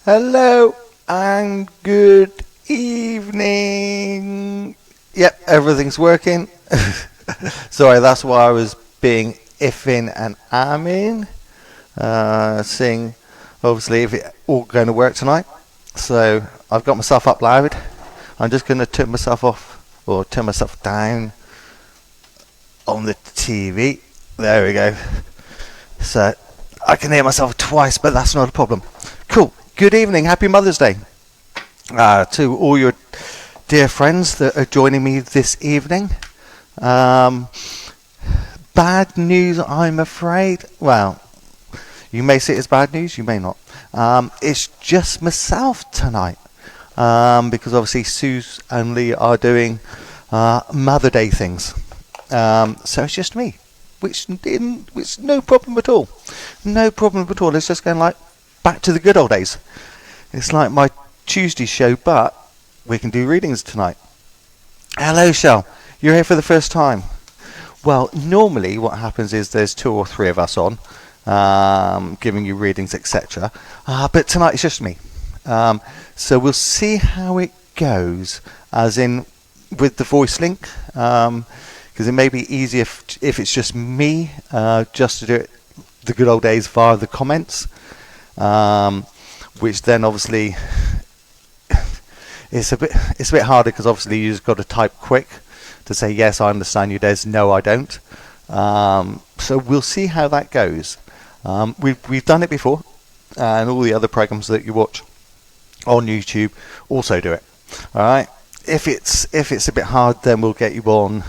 Hello and good evening. Yep, everything's working. Sorry, that's why I was being iffing and amming. Seeing, obviously, if it all going to work tonight. So I've got myself up loud. I'm just going to turn myself off or turn myself down on the TV. There we go. So I can hear myself twice, but that's not a problem. Cool. Good evening. Happy Mother's Day to all your dear friends that are joining me this evening. Bad news, I'm afraid. Well, you may see it as bad news, you may not. It's just myself tonight because obviously Suze and Lee are doing Mother Day things. So it's just me, which no problem at all. No problem at all. It's just going like back to the good old days. It's like my Tuesday show, but we can do readings tonight. Hello, Shell. You're here for the first time. Well, normally what happens is there's 2 or 3 of us on, giving you readings, etc. But tonight it's just me. So we'll see how it goes, as in with the voice link, because it may be easier if it's just me, just to do it the good old days via the comments. Which then obviously it's a bit harder because obviously you just got to type quick to say yes, I understand you, Des. No, I don't. So we'll see how that goes. We've done it before, and all the other programs that you watch on YouTube also do it. All right. If it's a bit hard, then we'll get you on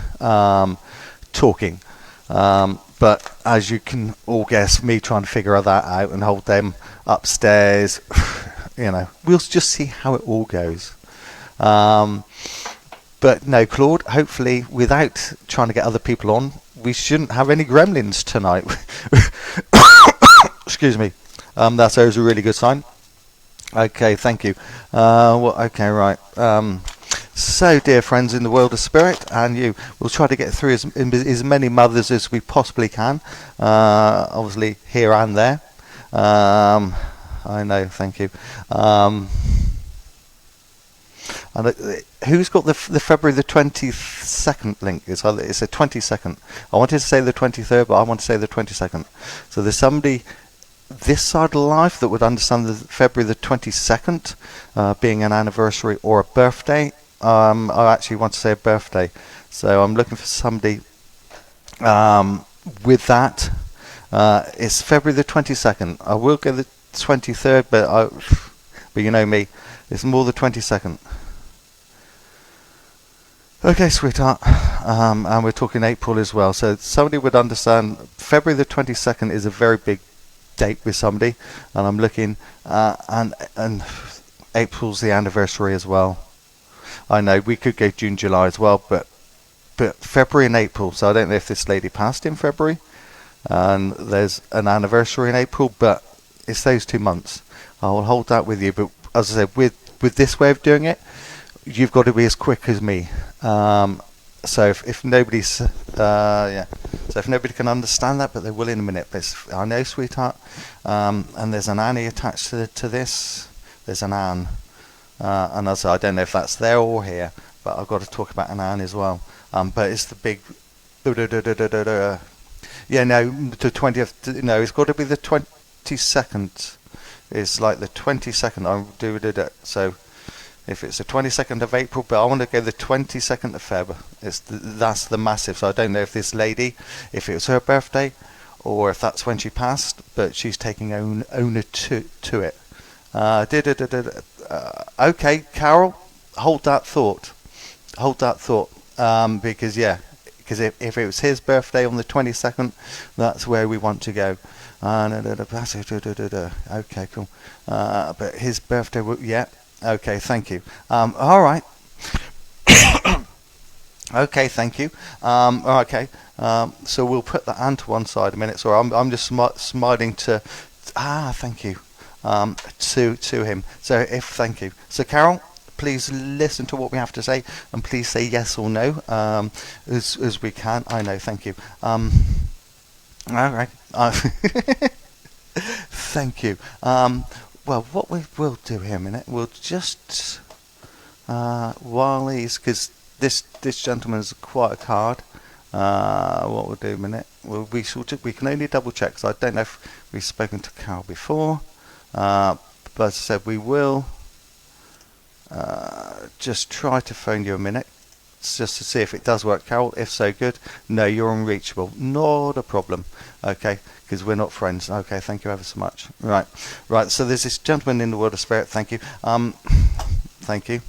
talking. But as you can all guess, me trying to figure that out and hold them upstairs, we'll just see how it all goes. But no, Claude, hopefully without trying to get other people on, we shouldn't have any gremlins tonight. Excuse me. That's always a really good sign. Okay, thank you. Okay, right. So, dear friends in the world of spirit, and you, we'll try to get through as many mothers as we possibly can. Obviously, here and there. I know, thank you. And who's got the February the 22nd link? It's a 22nd. I wanted to say the 23rd, but I want to say the 22nd. So there's somebody this side of life that would understand the February the 22nd being an anniversary or a birthday. I actually want to say a birthday, so I'm looking for somebody with that. It's February the 22nd. I will go the 23rd, but you know me, it's more the 22nd. Okay, sweetheart, and we're talking April as well, so somebody would understand February the 22nd is a very big date with somebody, and I'm looking, and April's the anniversary as well. I know we could go June, July as well, but February and April. So I don't know if this lady passed in February, and there's an anniversary in April, but it's those 2 months. I will hold that with you. But as I said, with this way of doing it, you've got to be as quick as me. So if nobody's, so if nobody can understand that, but they will in a minute. But I know, sweetheart. And there's an Annie attached to this. There's an Anne. And as I don't know if that's there or here, but I've got to talk about an Anne as well. But it's the big, yeah, no, the 20th. No, it's got to be the 22nd. It's like the 22nd. I'll do it. So if it's the 22nd of April, but I want to go the 22nd of Feb. That's the massive. So I don't know if this lady, if it was her birthday, or if that's when she passed. But she's taking owner to it. Okay, Carol, hold that thought. Because if it was his birthday on the 22nd, that's where we want to go. Okay, cool. But his birthday, yeah. Okay, thank you. All right. Okay, thank you. Okay. So we'll put that Anne to one side a minute. Sorry, I'm just smiling to. Thank you. To him. So thank you. So Carol, please listen to what we have to say, and please say yes or no as we can. I know. Thank you. All right. Thank you. well, what we will do here a minute, we'll just while he's, because this gentleman's quite a card. What we'll do a minute, we can only double check because I don't know if we've spoken to Carol before. But as I said, we will just try to phone you a minute just to see if it does work, Carol. If so, good. No, you're unreachable. Not a problem. Okay, because we're not friends. Okay, thank you ever so much. Right. So there's this gentleman in the world of spirit. Thank you. Thank you.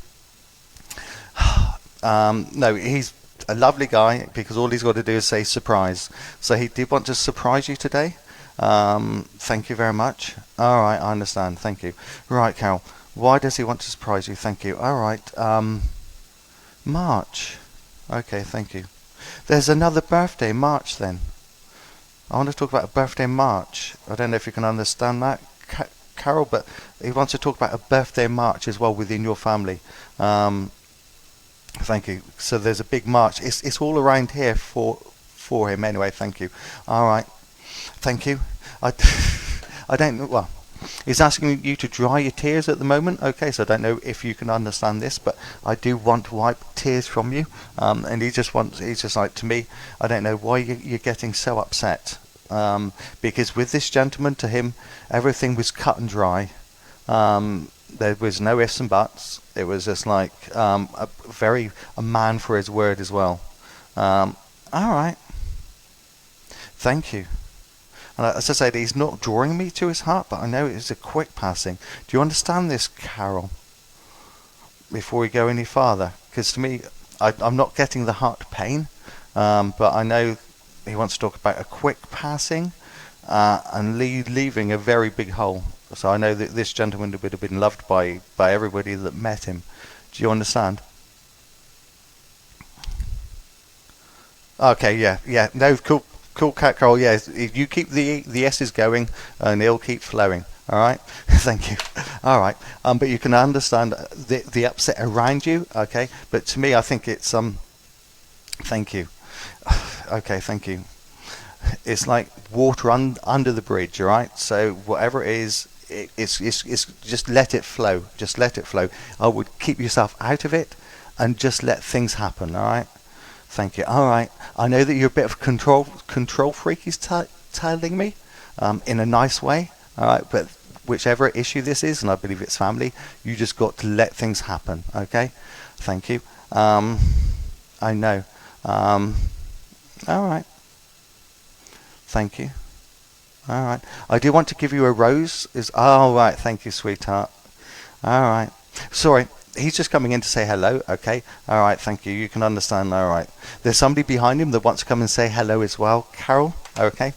No, he's a lovely guy because all he's got to do is say surprise. So he did want to surprise you today. Thank you very much. All right, I understand. Thank you. Right, Carol. Why does he want to surprise you? Thank you. All right. March. Okay, thank you. There's another birthday, March then. I want to talk about a birthday in March. I don't know if you can understand that, Carol, but he wants to talk about a birthday in March as well within your family. Thank you. So there's a big March. It's all around here for him anyway. Thank you. All right. Thank you. I don't know. Well, he's asking you to dry your tears at the moment. Okay, so I don't know if you can understand this, but I do want to wipe tears from you. And he's just like, to me, I don't know why you're getting so upset. Because with this gentleman, to him, everything was cut and dry. There was no ifs and buts. It was just like a man for his word as well. All right. Thank you. And as I said, he's not drawing me to his heart, but I know it's a quick passing. Do you understand this, Carol? Before we go any farther, because to me, I'm not getting the heart pain, but I know he wants to talk about a quick passing and leaving a very big hole. So I know that this gentleman would have been loved by everybody that met him. Do you understand? Okay, yeah. No, cool, cat, Carol. Yeah, you keep the S's going, and it'll keep flowing. All right. Thank you. All right. But you can understand the upset around you. Okay. But to me, I think it's Thank you. Okay. Thank you. It's like water under the bridge. All right. So whatever it is, it's just let it flow. Just let it flow. I would keep yourself out of it, and just let things happen. All right. Thank you. All right. I know that you're a bit of a control freak. He's telling me, in a nice way. All right. But whichever issue this is, and I believe it's family, you just got to let things happen. Okay. Thank you. I know. All right. Thank you. All right. I do want to give you a rose. All right. Thank you, sweetheart. All right. Sorry. He's just coming in to say hello. Okay. All right. Thank you. You can understand. All right. There's somebody behind him that wants to come and say hello as well. Carol. Okay.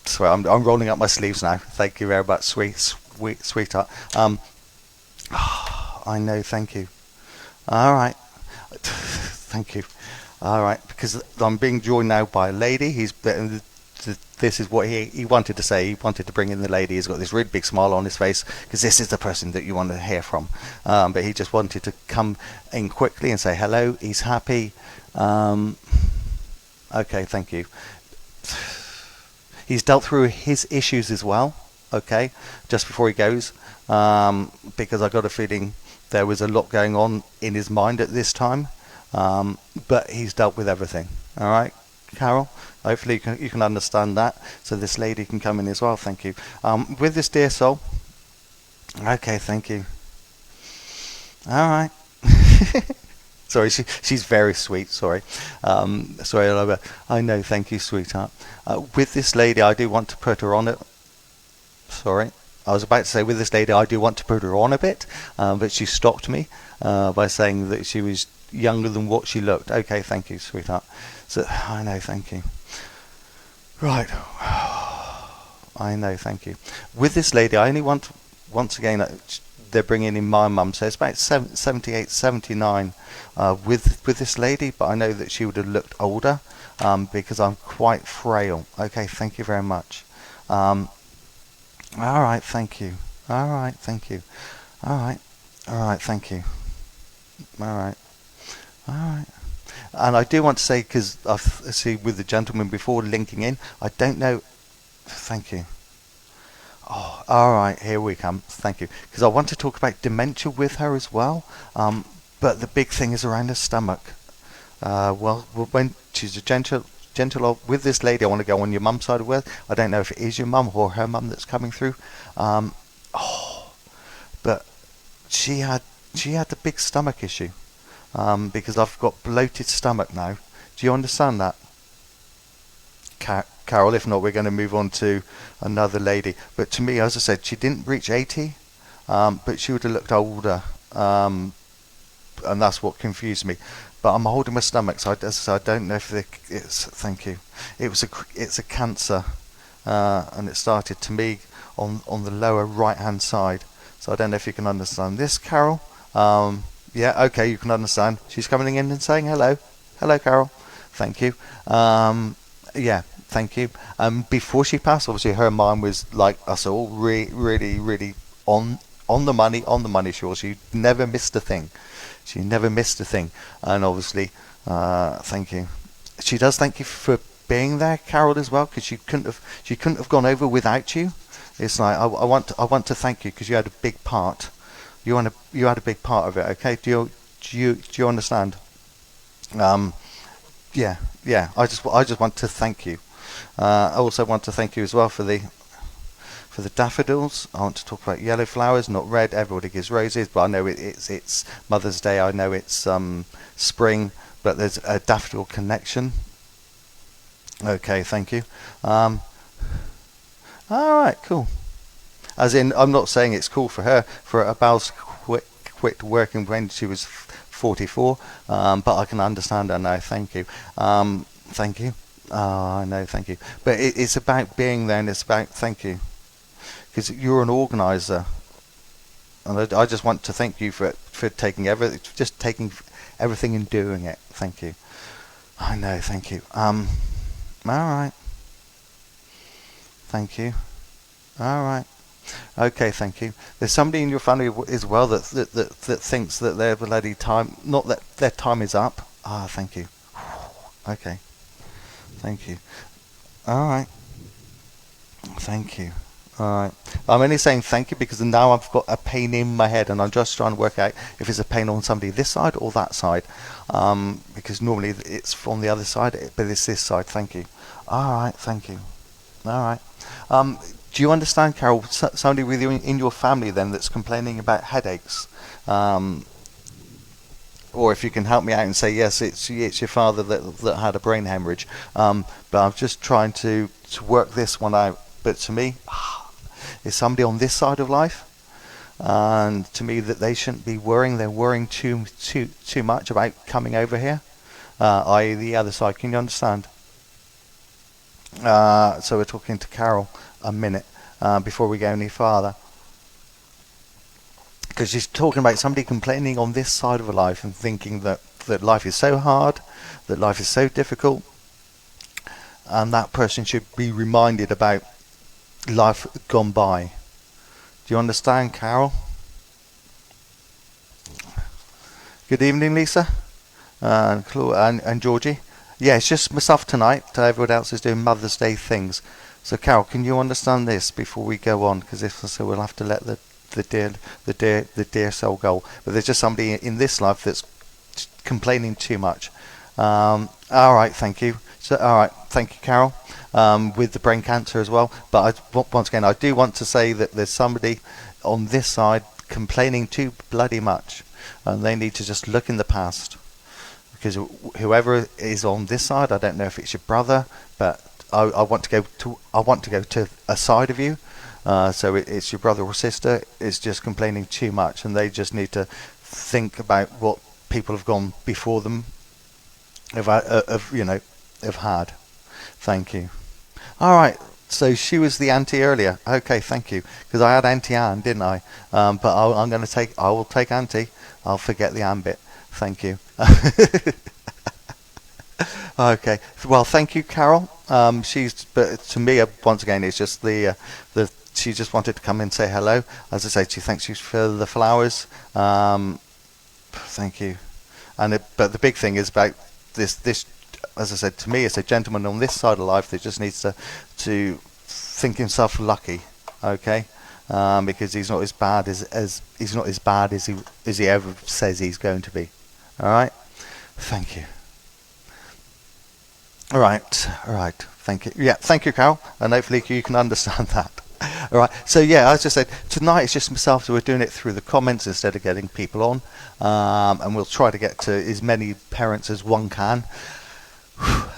Sorry, I'm rolling up my sleeves now. Thank you very much, sweetheart. I know. Thank you. All right. Thank you. All right. Because I'm being joined now by a lady. This is what he wanted to say. He wanted to bring in the lady. He's got this really big smile on his face because this is the person that you want to hear from. But he just wanted to come in quickly and say hello. He's happy. Okay, thank you. He's dealt through his issues as well. Okay, just before he goes, because I got a feeling there was a lot going on in his mind at this time. But he's dealt with everything. All right, Carol. Hopefully you can understand that. So this lady can come in as well. Thank you. With this dear soul. Okay, thank you. All right. Sorry, she's very sweet. Sorry. Sorry, I know. Thank you, sweetheart. With this lady, I do want to put her on it. Sorry. I was about to say with this lady, I do want to put her on a bit, but she stopped me by saying that she was younger than what she looked. Okay, thank you, sweetheart. So I know, thank you. Right. I know, thank you. With this lady, I only want, once again, they're bringing in my mum, so it's about 78, 79 with this lady, but I know that she would have looked older because I'm quite frail. Okay, thank you very much. All right, thank you. All right, thank you. All right, thank you. All right. And I do want to say, because I see with the gentleman before linking in, I don't know. Thank you. Oh, all right, here we come. Thank you. Because I want to talk about dementia with her as well. But the big thing is around her stomach. When she's a gentle with this lady, I want to go on your mum's side of with. I don't know if it is your mum or her mum that's coming through. Um, oh, but she had she had the big stomach issue. Because I've got bloated stomach now. Do you understand that, Carol? If not, we're going to move on to another lady. But to me, as I said, she didn't reach 80, but she would have looked older, and that's what confused me. But I'm holding my stomach, so I don't know if it's. Thank you. It's a cancer, and it started to me on the lower right hand side. So I don't know if you can understand this, Carol. Yeah, okay, you can understand. She's coming in and saying hello. Hello, Carol. Thank you. Yeah, thank you. Before she passed, obviously her mind was like us all, really on the money, sure. She never missed a thing. She never missed a thing. And obviously, thank you. She does thank you for being there, Carol, as well, because she couldn't have gone over without you. It's like I want to thank you because you had a big part. You had a big part of it. Okay, do you understand? Um, yeah, yeah. I just want to thank you. I also want to thank you as well for the daffodils. I want to talk about yellow flowers, not red. Everybody gives roses, but I know it's Mother's Day. I know it's spring, but there's a daffodil connection. Okay, thank you. All right, cool. As in, I'm not saying it's cool for her. For her bowels quit working when she was 44, but I can understand her now. Thank you. Thank you. I know, thank you. But it's about being there, and it's about thank you, because you're an organizer, and I just want to thank you for taking everything and doing it. Thank you. I know, thank you. All right. Thank you. All right. Okay, thank you. There's somebody in your family as well that thinks that their bloody time, not that their time is up. Ah, thank you. Okay, thank you. All right, thank you. All right. I'm only saying thank you because now I've got a pain in my head, and I'm just trying to work out if it's a pain on somebody this side or that side. Because normally it's from the other side, but it's this side. Thank you. All right, thank you. All right. Do you understand, Carol? Somebody with you in your family then that's complaining about headaches, or if you can help me out and say yes, it's your father that had a brain hemorrhage. But I'm just trying to work this one out. But to me, it's somebody on this side of life, and to me that they shouldn't be worrying. They're worrying too much about coming over here, i.e. the other side. Can you understand? So we're talking to Carol a minute before we go any farther, because she's talking about somebody complaining on this side of her life and thinking that life is so hard, that life is so difficult, and that person should be reminded about life gone by. Do you understand, Carol? Good evening, Lisa, and Georgie. Yeah, it's just myself tonight. Everyone else is doing Mother's Day things. So, Carol, can you understand this before we go on? Because if so, we'll have to let the dear soul go. But there's just somebody in this life that's complaining too much. All right, thank you. So, all right, thank you, Carol. With the brain cancer as well. But once again, I do want to say that there's somebody on this side complaining too bloody much, and they need to just look in the past. Because whoever is on this side, I don't know if it's your brother, but I want to go to a side of you. So it's your brother or sister is just complaining too much, and they just need to think about what people have gone before them have had. Thank you. All right. So she was the auntie earlier. Okay, thank you. Because I had Auntie Anne, didn't I? But I will take auntie. I'll forget the Anne bit. Thank you. Okay. Well, thank you, Carol. But to me, once again, it's just she just wanted to come and say hello. As I say, she thanks you for the flowers. Thank you. But the big thing is about this. As I said, to me, it's a gentleman on this side of life that just needs to think himself lucky. okay? Because he's not as bad as he's not as bad as he ever says he's going to be. All right, thank you. All right, all right. Thank you. Yeah, thank you, Carol, and hopefully you can understand that. All right. So yeah, as I said, tonight it's just myself, so we're doing it through the comments instead of getting people on, and we'll try to get to as many parents as one can.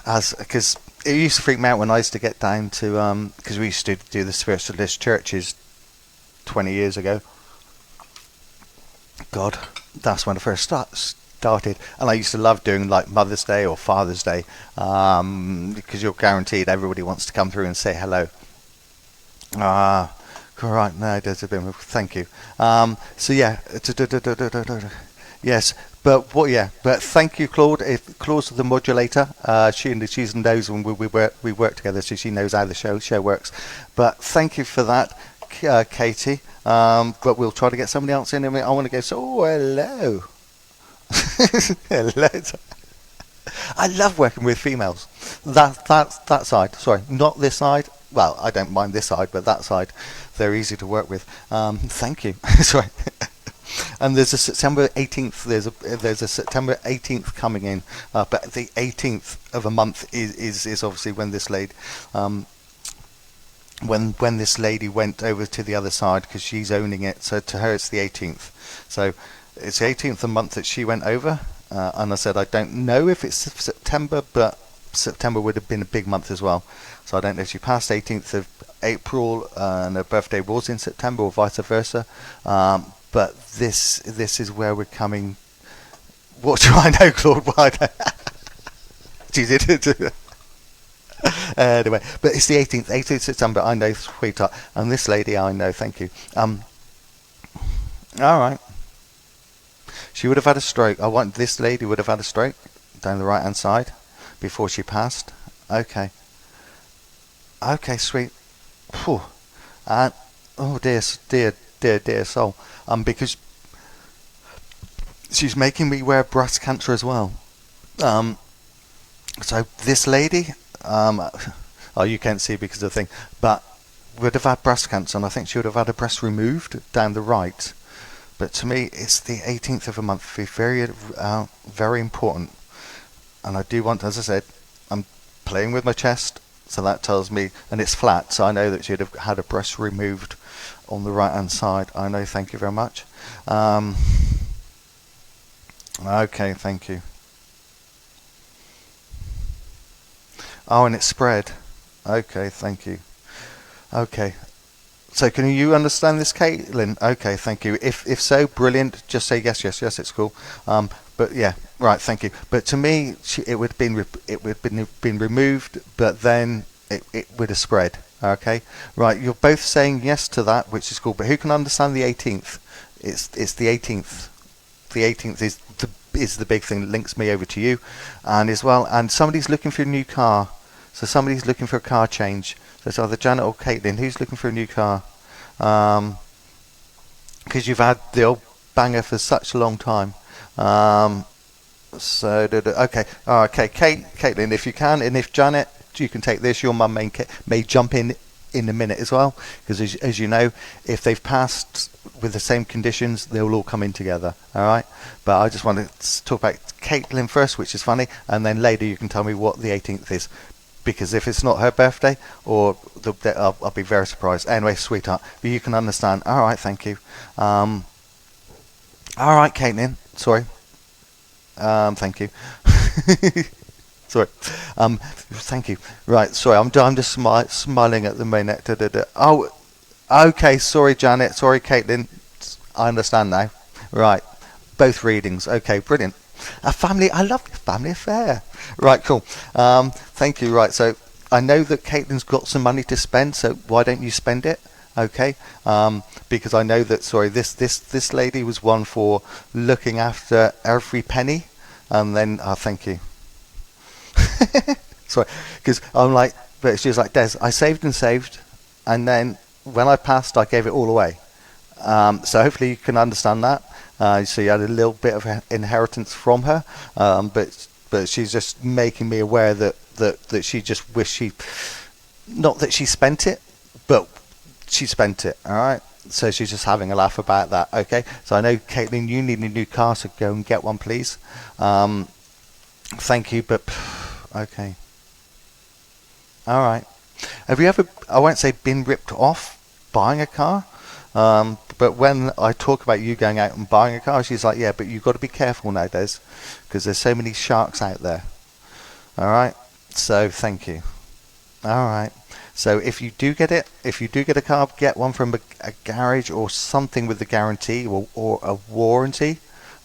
As because it used to freak me out when I used to get down to because we used to do the spiritualist churches 20 years ago. God, that's when I first started, and I used to love doing like Mother's Day or Father's Day, because you're guaranteed everybody wants to come through and say hello. All right, no, there's a bit of, thank you. So yeah, yes, but what? Yeah, but thank you, Claude. Claude's the modulator. She knows when we work together, so she knows how the show works. But thank you for that, Katie. But we'll try to get somebody else in. And I want to go. So, hello. Hello. I love working with females. That side. Sorry, not this side. Well, I don't mind this side, but that side, they're easy to work with. Thank you. Sorry. And there's a September 18th. There's a September 18th coming in, but the 18th of a month is obviously when this lady, when this lady went over to the other side because she's owning it. So to her it's the 18th. So it's the 18th of the month that she went over, and I said I don't know if it's September, but September would have been a big month as well. So I don't know if she passed 18th of April and her birthday was in September or vice versa. But this is where we're coming. What do I know, Claude? Why? She did it. Anyway, but it's the 18th September. I know, sweetheart, and this lady I know. Thank you. All right. She would have had a stroke. This lady would have had a stroke down the right hand side before she passed. Okay. Okay, sweet. Whew. And oh dear soul. Because she's making me wear breast cancer as well. So this lady, oh, you can't see because of the thing, but would have had breast cancer, and I think she would have had a breast removed down the right. But to me, it's the 18th of a month. Very, very important. And I do want, as I said, I'm playing with my chest, so that tells me, and it's flat, so I know that she'd have had a breast removed on the right hand side. I know, thank you very much. Okay, thank you. Oh, and it's spread. Okay, thank you. Okay. So can you understand this, Caitlin? Okay, thank you. If so, brilliant. Just say yes, it's cool. But yeah, right, thank you. But to me, it would have been removed, but then it would have spread. Okay, right. You're both saying yes to that, which is cool. But who can understand the 18th? It's the 18th. The 18th is the big thing that links me over to you, and as well. And somebody's looking for a new car. So somebody's looking for a car change. So it's either Janet or Caitlin. Who's looking for a new car? Because you've had the old banger for such a long time. So okay, okay, Caitlin, if you can, and if Janet, you can take this. Your mum may jump in a minute as well, because as you know, if they've passed with the same conditions, they'll all come in together. All right, but I just want to talk about Caitlin first, which is funny, and then later you can tell me what the 18th is. Because if it's not her birthday, or I'll be very surprised. Anyway, sweetheart, but you can understand. All right, thank you. All right, Caitlin. Sorry. Thank you. Sorry. Thank you. Right. Sorry. I'm just smiling at the minute. Oh, okay. Sorry, Janet. Sorry, Caitlin. I understand now. Right. Both readings. Okay. Brilliant. A family. I love this family affair. Right. Cool. Thank you. Right. So I know that Caitlin's got some money to spend. So why don't you spend it? Okay. Because I know that. Sorry. This lady was one for looking after every penny, and then. Thank you. Sorry. Because I'm like, but she was like, Des, I saved, and then when I passed, I gave it all away. So hopefully you can understand that. So you had a little bit of inheritance from her, but she's just making me aware that she just wished not that she spent it, but she spent it. All right. So she's just having a laugh about that. Okay. So I know, Caitlin, you need a new car, so go and get one, please. Thank you, but okay. All right. Have you ever, I won't say been ripped off buying a car, but when I talk about you going out and buying a car, she's like, yeah, but you've got to be careful nowadays because there's so many sharks out there. All right. So thank you. All right. So if you do get it, if you do get a car, get one from a garage or something with a guarantee or a warranty.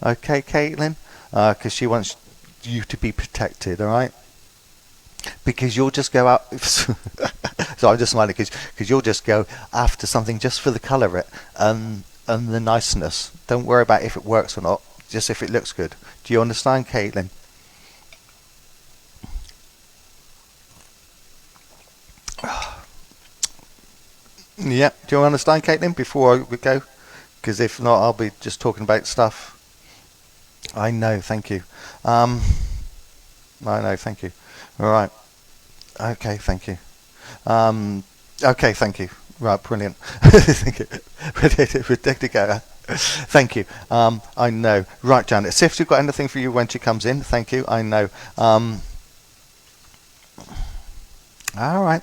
Okay, Caitlin, because she wants you to be protected. All right. Because you'll just go out. So I'm just smiling because you'll just go after something just for the colour of it and the niceness. Don't worry about if it works or not. Just if it looks good. Do you understand, Caitlin? Yeah. Do you understand, Caitlin? Before we go, because if not, I'll be just talking about stuff. I know. Thank you. I know. Thank you. All right. Okay. Thank you. Okay, thank you. Right, brilliant. Thank you. Thank you. I know. Right, Janet. See if she's got anything for you when she comes in. Thank you. I know. All right.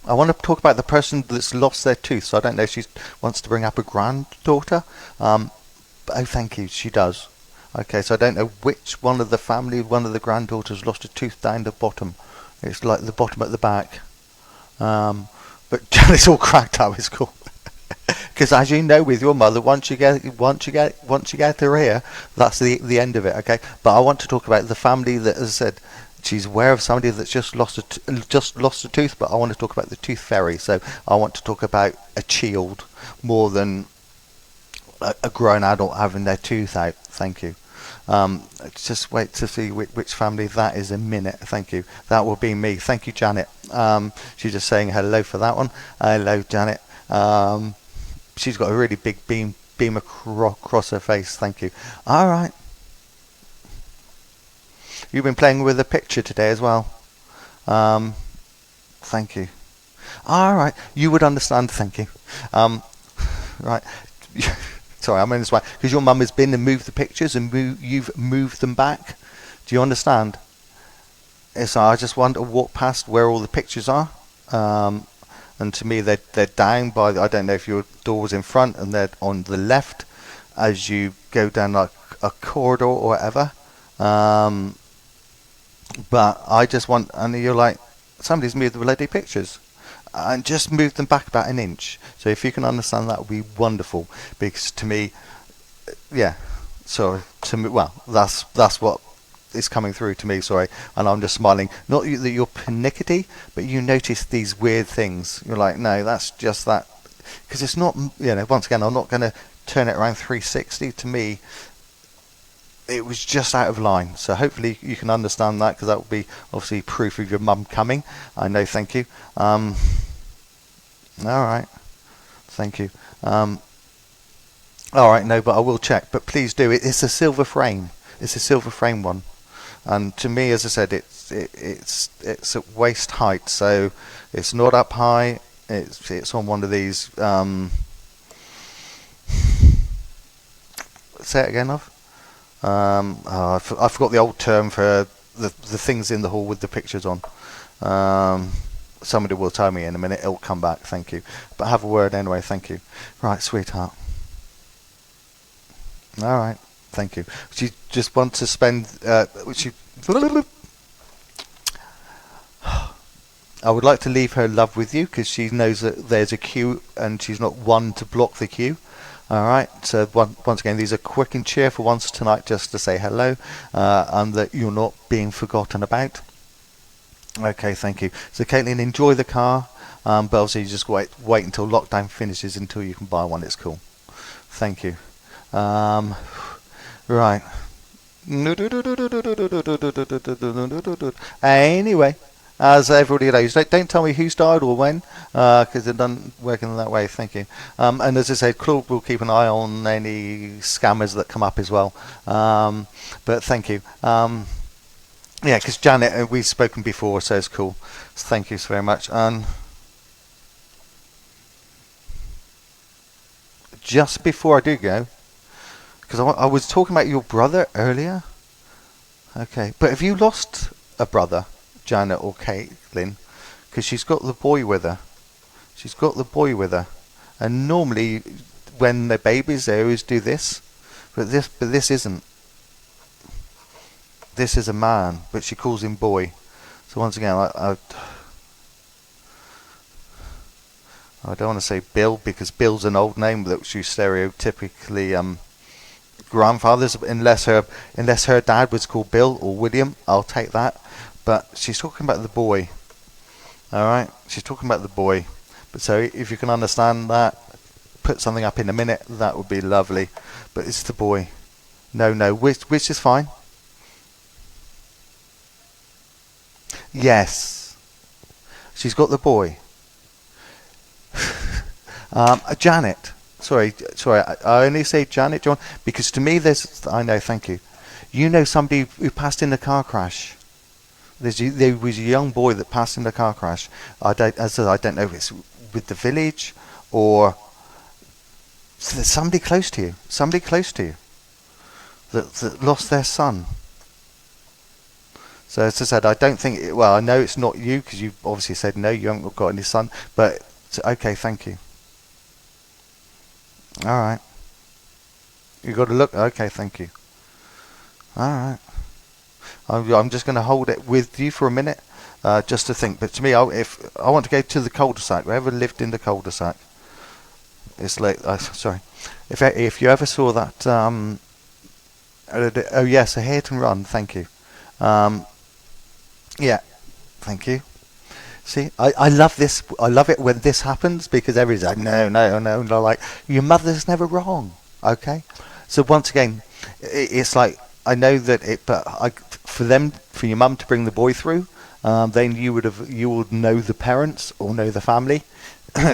I want to talk about the person that's lost their tooth. So I don't know if she wants to bring up a granddaughter. Oh, thank you. She does. Okay, so I don't know which one of the family, one of the granddaughters lost a tooth down the bottom. It's like the bottom at the back. But it's all cracked up. It's cool. Because as you know, with your mother, once you get her here, that's the end of it. Okay. But I want to talk about the family that, as I said, she's aware of somebody that's just lost a tooth. But I want to talk about the tooth fairy. So I want to talk about a child more than a grown adult having their tooth out. Thank you. Just wait to see which family that is a minute. Thank you. That will be me. Thank you, Janet. She's just saying hello for that one. Hello, Janet. She's got a really big beam across her face. Thank you. All right. You've been playing with a picture today as well. Thank you. All right. You would understand. Thank you. Right. Sorry, I'm in this way because your mum has been and moved the pictures and you've moved them back. Do you understand? So I just want to walk past where all the pictures are, and to me they're down by. I don't know if your door was in front and they're on the left as you go down like a corridor or whatever. But I just want, and you're like, somebody's moved the bloody pictures. And just move them back about an inch. So if you can understand, that would be wonderful. Because to me, yeah. So to me, well, that's what is coming through to me. Sorry, and I'm just smiling. Not that you're pernickety, but you notice these weird things. You're like, no, that's just that. Because it's not. Once again, I'm not going to turn it around 360. To me, it was just out of line. So hopefully you can understand that, because that will be obviously proof of your mum coming. I know. Thank you. All right. Thank you. All right. No, but I will check. But please do. It's a silver frame. It's a silver frame one. And to me, as I said, it's at waist height, so it's not up high. It's on one of these. Say it again, love. I forgot the old term for the things in the hall with the pictures on. Somebody will tell me in a minute. It'll come back. Thank you. But have a word anyway. Thank you. Right, sweetheart. All right. Thank you. She just wants to spend. I would like to leave her love with you, because she knows that there's a queue and she's not one to block the queue. All right. So once again, these are quick and cheerful ones tonight, just to say hello, and that you're not being forgotten about. Okay. Thank you. So Caitlin, enjoy the car, but obviously you just wait until lockdown finishes until you can buy one. It's cool. Thank you. Right. Anyway, as everybody knows, don't tell me who started or when, because it doesn't work in that way. Thank you. And as I said, Claude will keep an eye on any scammers that come up as well. But thank you. Yeah, because Janet, we've spoken before, so it's cool. So thank you so very much. just before I do go, because I was talking about your brother earlier. Okay, but have you lost a brother, Janet or Caitlin? Because she's got the boy with her. She's got the boy with her, and normally when they're babies they always do this, but this isn't. This is a man, but she calls him boy. So once again, I don't want to say Bill because Bill's an old name that you stereotypically grandfathers, unless her dad was called Bill or William. I'll take that. But she's talking about the boy. All right, she's talking about the boy. But so if you can understand that, put something up in a minute. That would be lovely. But it's the boy. No, which is fine. Yes, she's got the boy. Janet. Sorry. I only say Janet, John, because to me I know. Thank you. You know somebody who passed in a car crash. There was a young boy that passed in a car crash. I don't know if it's with the village or somebody close to you. Somebody close to you that lost their son. So as I said, I don't think. Well, I know it's not you because you obviously said no. You haven't got any son. But okay, thank you. All right. You got to look. Okay, thank you. All right. I'm just going to hold it with you for a minute, just to think. But to me, if I want to go to the cul-de-sac, whoever lived in the cul-de-sac, it's like. Sorry. If you ever saw that. Oh yes, a hit and run. Thank you. Yeah, thank you. See, I love this. I love it when this happens because everybody's like, no. Like, your mother's never wrong. Okay, so once again, it's like I know that for your mum to bring the boy through, then you would know the parents or know the family.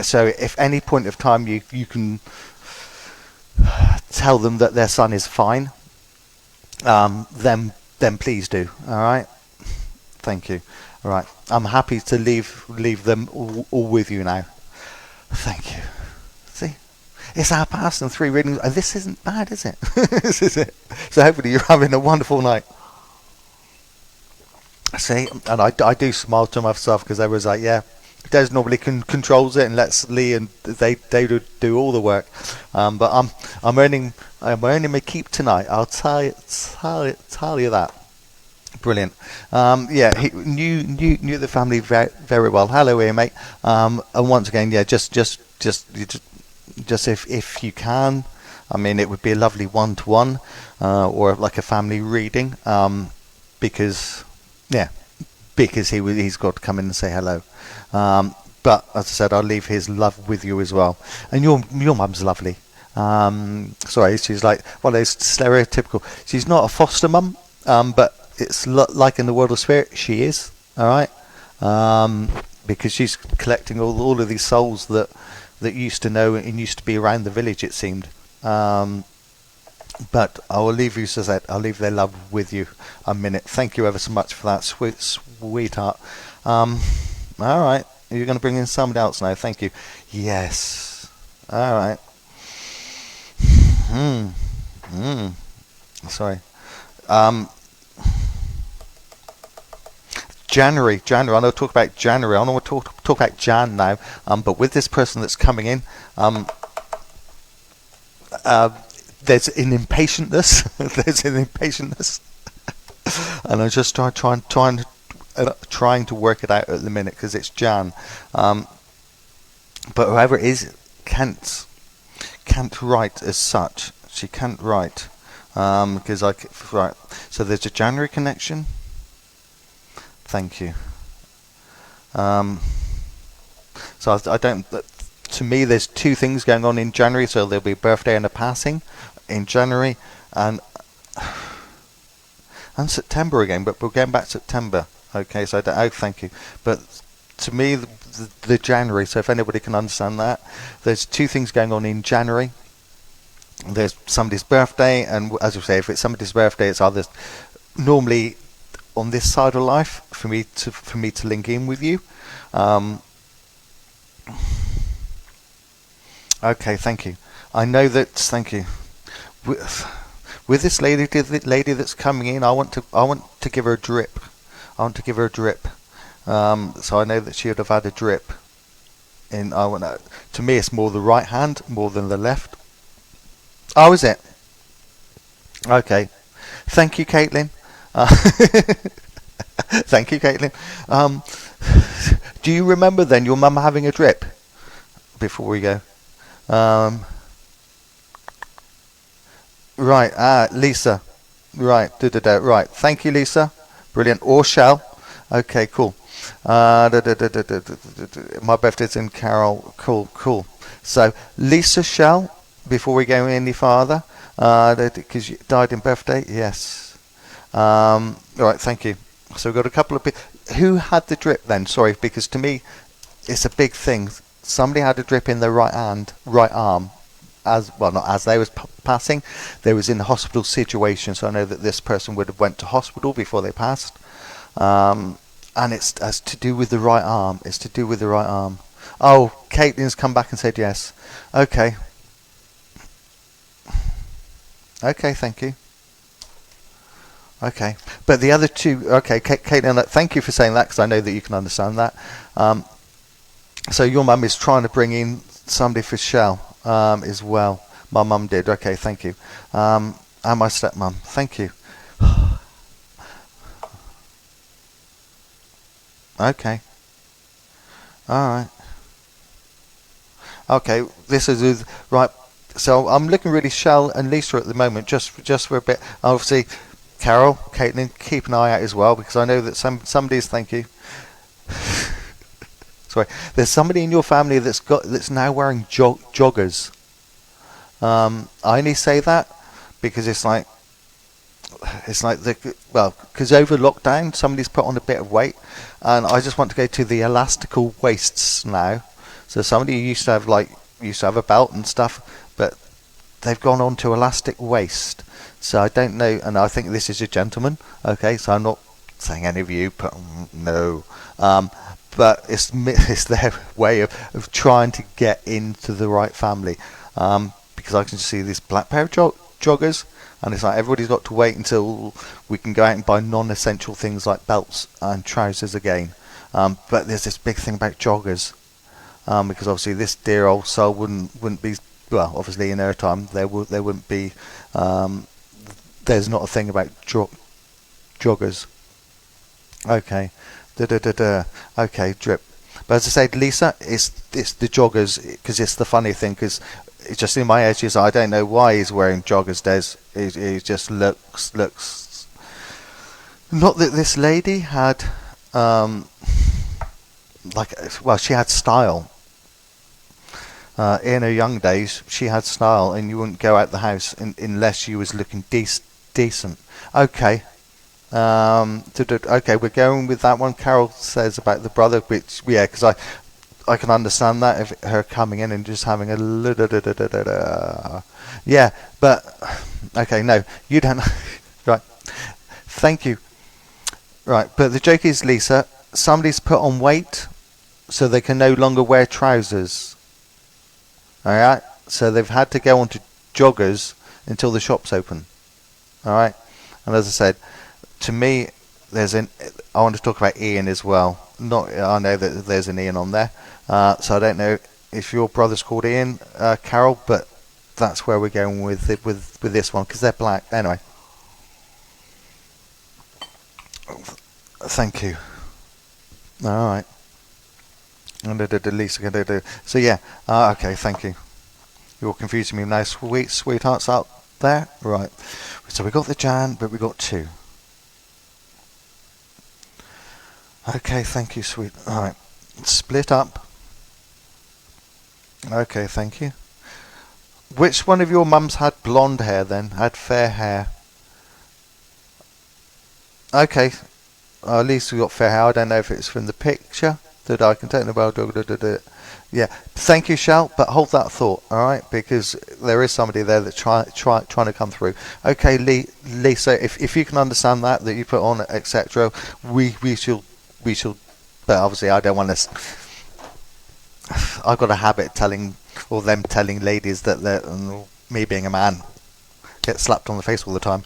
So if any point of time you can tell them that their son is fine, then please do. All right. Thank you. All right. I'm happy to leave them all with you now. Thank you. See, it's our past and 3 readings. This isn't bad, is it? This is it. So hopefully you're having a wonderful night. See, and I do smile to myself because I was like, yeah, Des normally controls it and lets Lee and they do all the work. But I'm earning my keep tonight. I'll tell you that. Brilliant. Yeah, he knew the family very, very well. Hello here, mate. And once again, yeah, just if you can, I mean, it would be a lovely one-to-one or like a family reading, because he's got to come in and say hello. But as I said, I'll leave his love with you as well. And your mum's lovely. Sorry, she's like one of those stereotypical. She's not a foster mum, but it's like in the world of spirit, she is. All right, because she's collecting all of these souls that used to know and used to be around the village. It seemed. But I will leave you, Suzette. I'll leave their love with you a minute. Thank you ever so much for that, sweetheart. All right, you're going to bring in somebody else now. Thank you. Yes. All right. Sorry. January. I want to talk about January. I want to talk about Jan now. But with this person that's coming in, there's an impatientness. And I'm just trying to work it out at the minute because it's Jan. But whoever it is can't write as such. She can't write because right. So there's a January connection. Thank you. So I don't. To me, there's 2 things going on in January. So there'll be a birthday and a passing in January, and September again. But we're going back to September. Okay. So thank you. But to me, the January. So if anybody can understand that, there's 2 things going on in January. There's somebody's birthday, and as you say, if it's somebody's birthday, it's either normally on this side of life for me to link in with you. Okay, thank you. I know that. Thank you. With this lady that's coming in, I want to give her a drip. I want to give her a drip. So I know that she would have had a drip. In I want to me, it's more the right hand more than the left. Oh, is it? Okay. Thank you, Caitlin. Thank you, Caitlin. Do you remember then your mum having a drip? Before we go. Right, Lisa. Right, right. Thank you, Lisa. Brilliant. Or Shell. Okay, cool. My birthday's in Carol. Cool. So, Lisa Shell, before we go any farther, because you died in birthday, yes. Right, thank you. So we've got a couple of people. Who had the drip then? Sorry, because to me, it's a big thing. Somebody had a drip in their right arm, not as they was passing. They was in the hospital situation, so I know that this person would have went to hospital before they passed. And it's to do with the right arm. It's to do with the right arm. Oh, Caitlin's come back and said yes. Okay. Okay, thank you. Okay, but the other two. Okay, Caitlin, thank you for saying that because I know that you can understand that. So your mum is trying to bring in somebody for Shell as well. My mum did. Okay, thank you. And my stepmom. Thank you. Okay. All right. Okay, this is right. So I'm looking really Shell and Lisa at the moment, just for a bit. Obviously, Carol, Caitlin, keep an eye out as well because I know that somebody's. Thank you. Sorry, there's somebody in your family that's now wearing joggers. I only say that because it's like because over lockdown somebody's put on a bit of weight, and I just want to go to the elastical waists now. So somebody used to have a belt and stuff, but they've gone on to elastic waist. So I don't know, and I think this is a gentleman. Okay, so I'm not saying any of you, but no. But it's their way of trying to get into the right family. Because I can just see this black pair of joggers, and it's like everybody's got to wait until we can go out and buy non-essential things like belts and trousers again. But there's this big thing about joggers, because obviously this dear old soul wouldn't be, well, obviously in her time there wouldn't be. There's not a thing about joggers. Okay. Okay, drip. But as I said, Lisa, it's the joggers because it's the funny thing because it's just in my edges. I don't know why he's wearing joggers. He just looks. Not that this lady had she had style. In her young days, she had style, and you wouldn't go out the house unless you was looking decent. Okay. Okay, we're going with that one. Carol says about the brother, which because I can understand that if her coming in and just having a but okay, no, you don't. Right, thank you. Right, but the joke is, Lisa, somebody's put on weight so they can no longer wear trousers. All right, so they've had to go on to joggers until the shop's open. All right, and as I said, to me, I want to talk about Ian as well. I know that there's an Ian on there, so I don't know if your brother's called Ian, Carol, but that's where we're going with this one because they're black. Anyway, thank you. All right. So yeah, okay, thank you. You're confusing me now, sweethearts out there. Right. So we got the Jan, but we got two. Okay, thank you, sweet. All right, split up. Okay, thank you. Which one of your mums had blonde hair then? Had fair hair? Okay, at least we got fair hair. I don't know if it's from the picture that I can take about. Yeah, thank you, Shell. But hold that thought, all right, because there is somebody there that's trying to come through. Okay, Lisa, if you can understand that you put on etc. We shall. But obviously, I don't want to. I've got a habit telling or them telling ladies that me being a man get slapped on the face all the time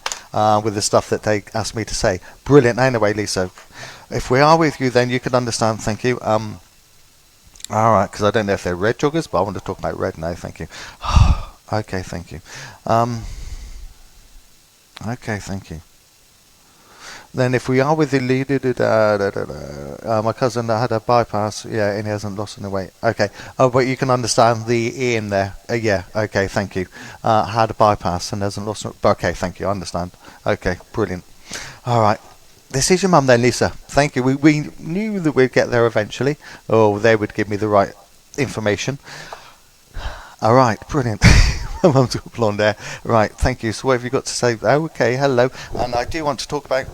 with the stuff that they ask me to say. Brilliant. Anyway, Lisa, if we are with you, then you can understand. Thank you. All right, because I don't know if they're red joggers, but I want to talk about red now. Thank you. Okay, thank you. Okay, thank you. Then if we are with the leader, my cousin had a bypass, yeah, and he hasn't lost any weight. Okay, oh, but you can understand the E in there. Yeah, okay, thank you. Had a bypass and hasn't lost. Okay, thank you. I understand. Okay, brilliant. All right. This is your mum then, Lisa. Thank you. We knew that we'd get there eventually, or they would give me the right information. All right, brilliant. My mum's got blonde hair. Right, thank you. So what have you got to say? Oh, okay, hello. And I do want to talk about.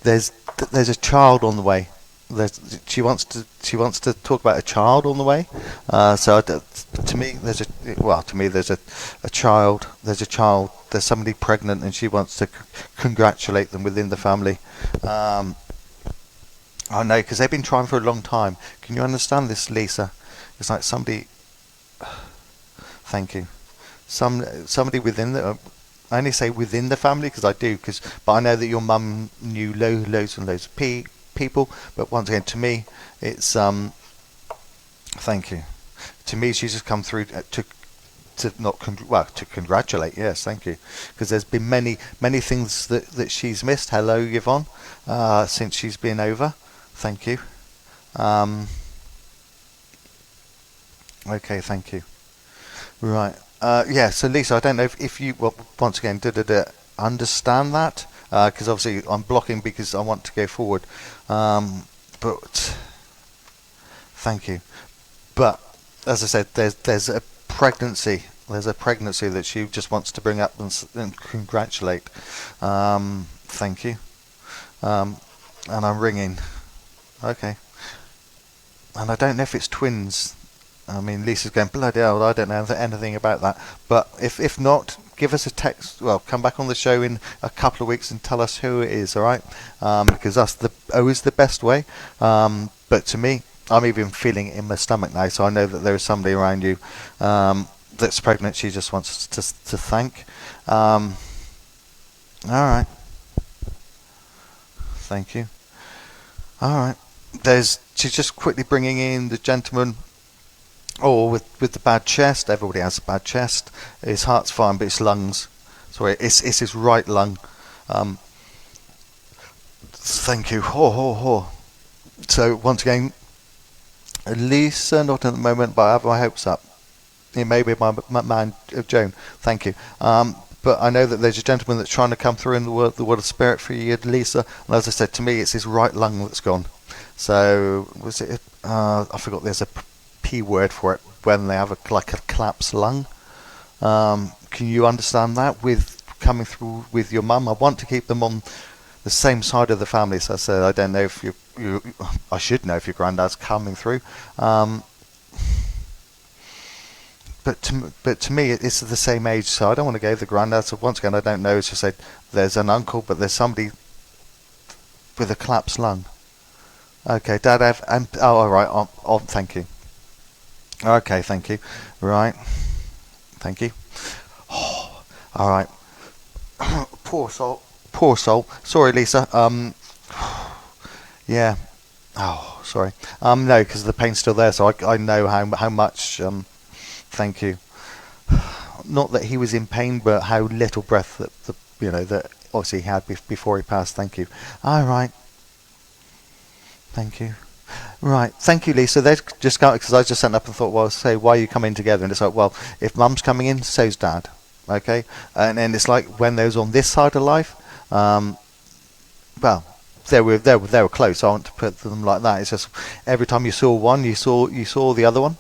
There's a child on the way. She wants to talk about a child on the way. To me, there's a child. There's somebody pregnant, and she wants to congratulate them within the family. I know, because they've been trying for a long time. Can you understand this, Lisa? It's like somebody. Thank you. Somebody within the. I only say within the family because I do, but I know that your mum knew loads and loads of people. But once again, to me, it's thank you. To me, she's just come through to congratulate. Yes, thank you. Because there's been many things that she's missed. Hello, Yvonne. Since she's been over. Thank you. Okay, thank you. Right. Yeah, so Lisa, I don't know if you, well, once again, understand that, because obviously I'm blocking because I want to go forward, but thank you. But as I said, there's a pregnancy that she just wants to bring up and congratulate. Thank you. And I'm ringing. Okay. And I don't know if it's twins. I mean, Lisa's going, bloody hell, I don't know anything about that. But if not, give us a text. Well, come back on the show in a couple of weeks and tell us who it is, all right? Because that's always the best way. But to me, I'm even feeling it in my stomach now, so I know that there is somebody around you that's pregnant. She just wants to thank. All right. Thank you. All right. She's just quickly bringing in the gentleman. Oh, with the bad chest. Everybody has a bad chest. His heart's fine, but his lungs. Sorry, it's his right lung. Thank you. So once again, Lisa, not at the moment, but I have my hopes up. It may be my man Joan. Thank you. But I know that there's a gentleman that's trying to come through in the world of spirit for you, Lisa. And as I said, to me, it's his right lung that's gone. So was it? I forgot. There's a P word for it when they have a collapsed lung. Can you understand that with coming through with your mum? I want to keep them on the same side of the family. So I said, I don't know if I should know if your granddad's coming through. But to me, it's the same age, so I don't want to go the granddad. So once again, I don't know. It's just said there's an uncle, but there's somebody with a collapsed lung. Okay, Dad, all right. Thank you. Okay, thank you. Right, thank you. Oh, all right. Poor soul. Poor soul. Sorry, Lisa. Yeah. Oh, sorry. No, because the pain's still there, so I know how much. Thank you. Not that he was in pain, but how little breath that obviously he had before he passed. Thank you. All right. Thank you. Right. Thank you, Lisa. They've just got, because I just sent up and thought, well, say, why are you coming together? And it's like, well, if Mum's coming in, so's Dad. Okay. And then it's like when they was on this side of life, well, they were close. I want to put them like that. It's just every time you saw one, you saw the other one.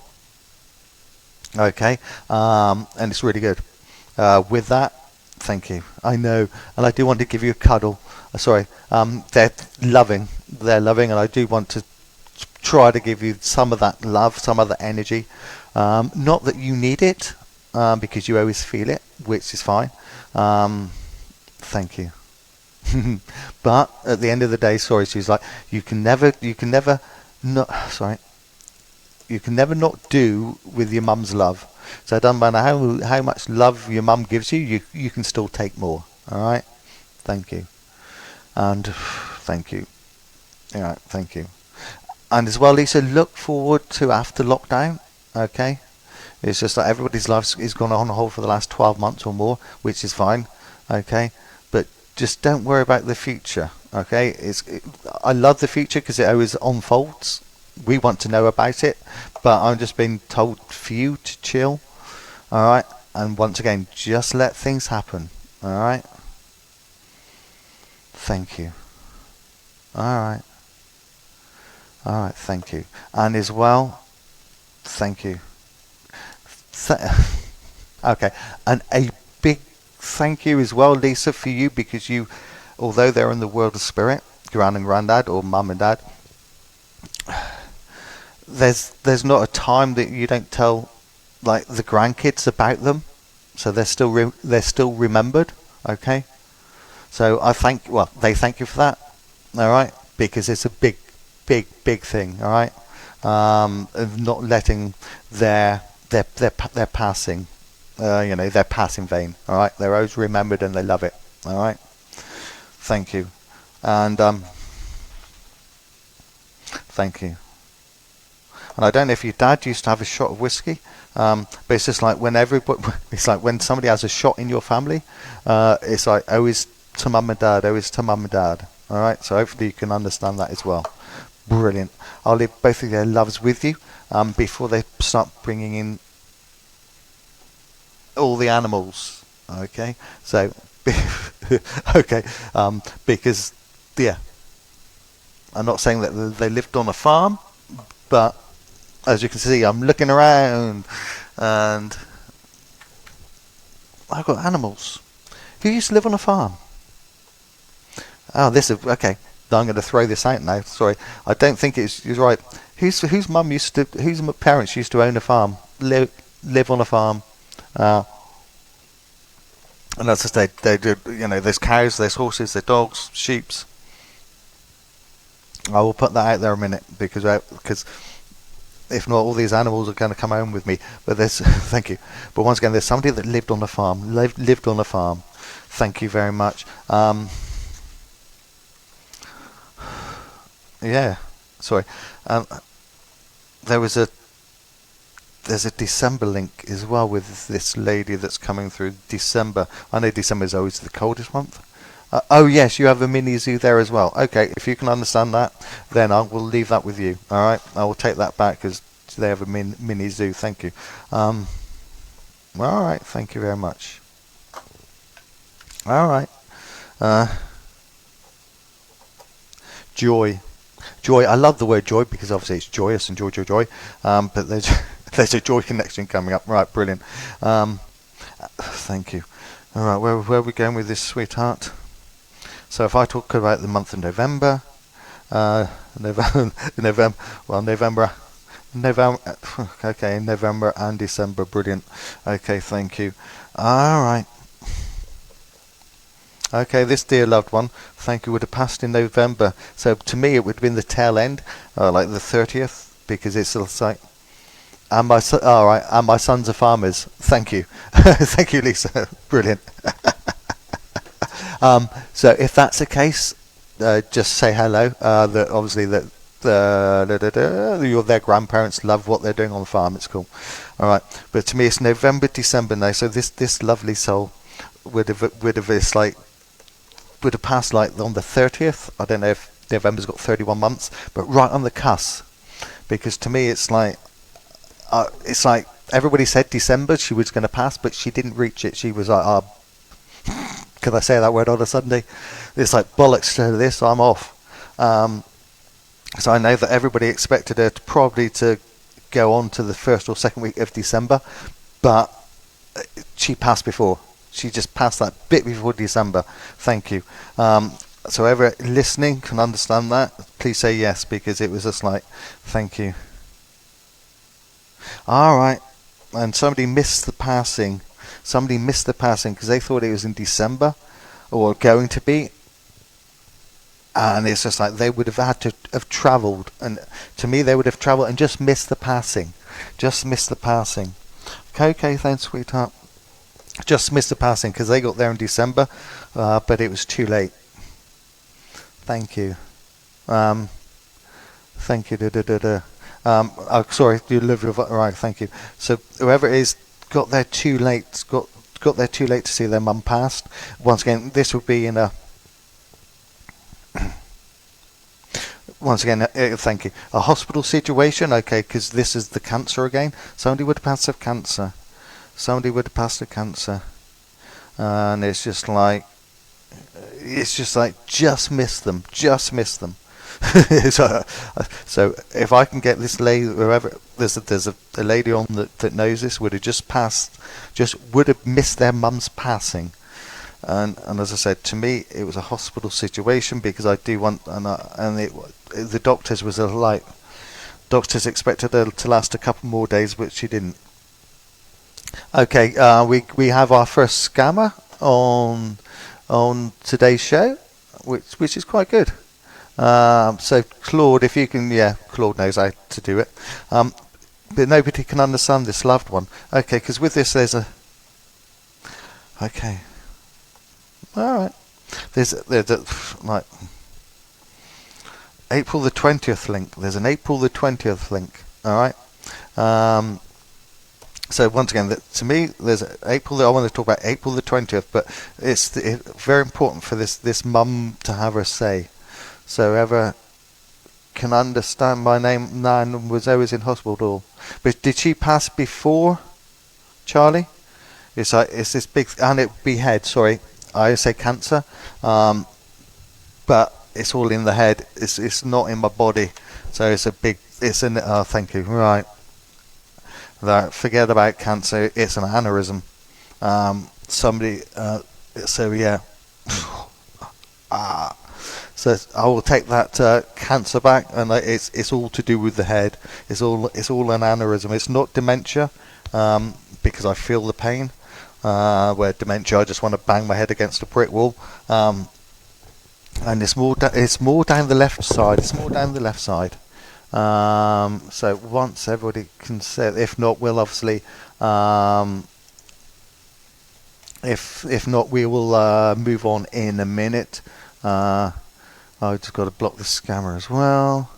Okay, and it's really good. With that, thank you. I know, and I do want to give you a cuddle. Sorry, they're loving, and I do want to try to give you some of that love, some of that energy. Not that you need it, because you always feel it, which is fine. Thank you. But at the end of the day, sorry, she's like, you can never, not. Sorry. You can never not do with your mum's love. So it doesn't matter how much love your mum gives you, you can still take more. All right. Thank you. And thank you. All right. Thank you. And as well, Lisa, look forward to after lockdown. Okay. It's just that everybody's life is gone on hold for the last 12 months or more, which is fine. Okay. But just don't worry about the future. Okay. I love the future because it always unfolds. We want to know about it, but I'm just being told for you to chill. All right. And once again, just let things happen. All right. Thank you. All right. All right. Thank you. And as well, thank you. Okay. And a big thank you as well, Lisa, for you, because you, although they're in the world of spirit, gran and granddad or mum and dad, there's not a time that you don't tell like the grandkids about them, so they're still remembered. Okay. So they thank you for that. All right, because it's a big thing. All right, of not letting their passing, their pass in vain. All right, they're always remembered and they love it. All right, thank you, and thank you. And I don't know if your dad used to have a shot of whiskey, but it's just like it's like when somebody has a shot in your family, it's like always to mum and dad, always to mum and dad. All right, so hopefully you can understand that as well. Brilliant. I'll leave both of their loves with you before they start bringing in all the animals. Okay, so okay, because yeah, I'm not saying that they lived on a farm, but as you can see, I'm looking around and I've got animals. Who used to live on a farm? Oh, this is okay. I'm going to throw this out now. Sorry, I don't think it's right. Whose parents used to own a farm, live on a farm, and as I said, they do. There's cows, there's horses, there's dogs, sheeps. I will put that out there a minute because if not, all these animals are going to come home with me. But there's thank you. But once again, there's somebody that lived on a farm. Lived on a farm. Thank you very much. Yeah. Sorry. There's a December link as well with this lady that's coming through December. I know December is always the coldest month. Oh yes, you have a mini zoo there as well. Okay, if you can understand that, then I will leave that with you. All right, I will take that back because they have a mini zoo. Thank you. All right, thank you very much. All right. Joy. I love the word joy because obviously it's joyous and joy. But there's a joy connection coming up. Right, brilliant. Thank you. All right, where are we going with this, sweetheart? So if I talk about the month of November, November, okay, November and December, brilliant. Okay, thank you. All right. Okay, this dear loved one, thank you, would have passed in November. So to me, it would have been the tail end, like the 30th, because it's like, all right, and my sons are farmers. Thank you. Thank you, Lisa. Brilliant. So if that's the case, just say hello. That obviously their grandparents love what they're doing on the farm. It's cool. All right, but to me, it's November, December now. So this lovely soul would have passed like on the 30th. I don't know if November's got 31 months, but right on the cusp. Because to me, it's like everybody said December she was going to pass, but she didn't reach it. She was like, could I say that word on a Sunday? It's like bollocks to this. I'm off. So I know that everybody expected her to go on to the first or second week of December, but she passed before. She just passed that bit before December. Thank you. So whoever listening can understand that, please say yes, because it was just like, thank you. All right. And somebody missed the passing. Because they thought it was in December or going to be. and it's just like they would have had to have travelled, and to me they would have travelled and just missed the passing, just missed the passing. Okay, thanks, sweetheart. Just missed the passing because they got there in December, but it was too late. Thank you. Thank you. Oh, sorry, you live right. Thank you. So whoever it is got there too late. Got there too late to see their mum passed. Once again, this would be in a. Once again, thank you. A hospital situation, okay, because this is the cancer again. Somebody would have passed of cancer. Somebody would have passed of cancer, and it's just like, just miss them, just miss them. So if I can get this lady, whoever there's a lady on that knows this, would have just passed, just would have missed their mum's passing, and as I said, to me it was a hospital situation because I do want, the doctors was like, doctors expected her to last a couple more days, but she didn't. Okay, we have our first scammer on today's show, which is quite good. So Claude, if you can, Claude knows how to do it. But nobody can understand this loved one. Okay, because with this there's a. Okay. All right. There's a like April the 20th link. There's an April the 20th link. All right. So once again, to me, there's April. I want to talk about April the 20th, but it's very important for this mum to have her say. So whoever can understand my name, Nan was always in hospital. But did she pass before Charlie? It's like it's this big, and it be head. Sorry, I say cancer, but it's all in the head. It's not in my body. So it's a big. It's in. Oh, thank you. Right. That forget about cancer. It's an aneurysm. Somebody. So yeah. So I will take that cancer back, and it's all to do with the head. It's all an aneurysm. It's not dementia, because I feel the pain. Where dementia, I just want to bang my head against a brick wall. And it's more down the left side. It's more down the left side. So once everybody can say it, if not, we'll obviously. If not, we will move on in a minute. I've just got to block the scammer as well.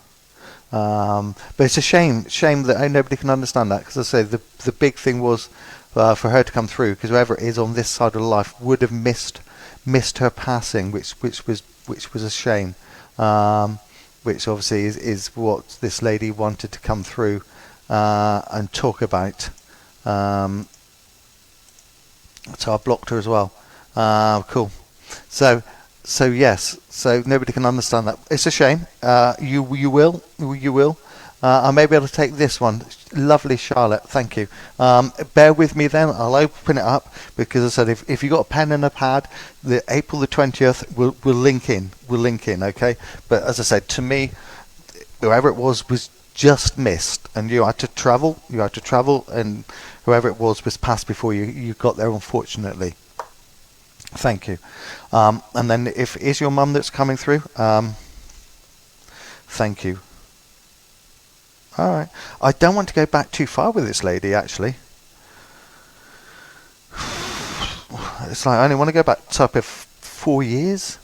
But it's a shame that nobody can understand that, because I say the big thing was for her to come through, because whoever it is on this side of life would have missed her passing, which was a shame. Which obviously is what this lady wanted to come through and talk about. So I blocked her as well. Cool. So yes. So nobody can understand that. It's a shame. You will. I may be able to take this one. Lovely Charlotte. Thank you. Bear with me then. I'll open it up, because I said if you got a pen and a pad, the April the 20th will link in. Okay. But as I said, to me, whoever it was just missed, and you had to travel. And whoever it was passed before you. You got there, unfortunately. Thank you. And then if it is your mum that's coming through, thank you. All right. I don't want to go back too far with this lady, actually. It's like I only want to go back to up 4 years.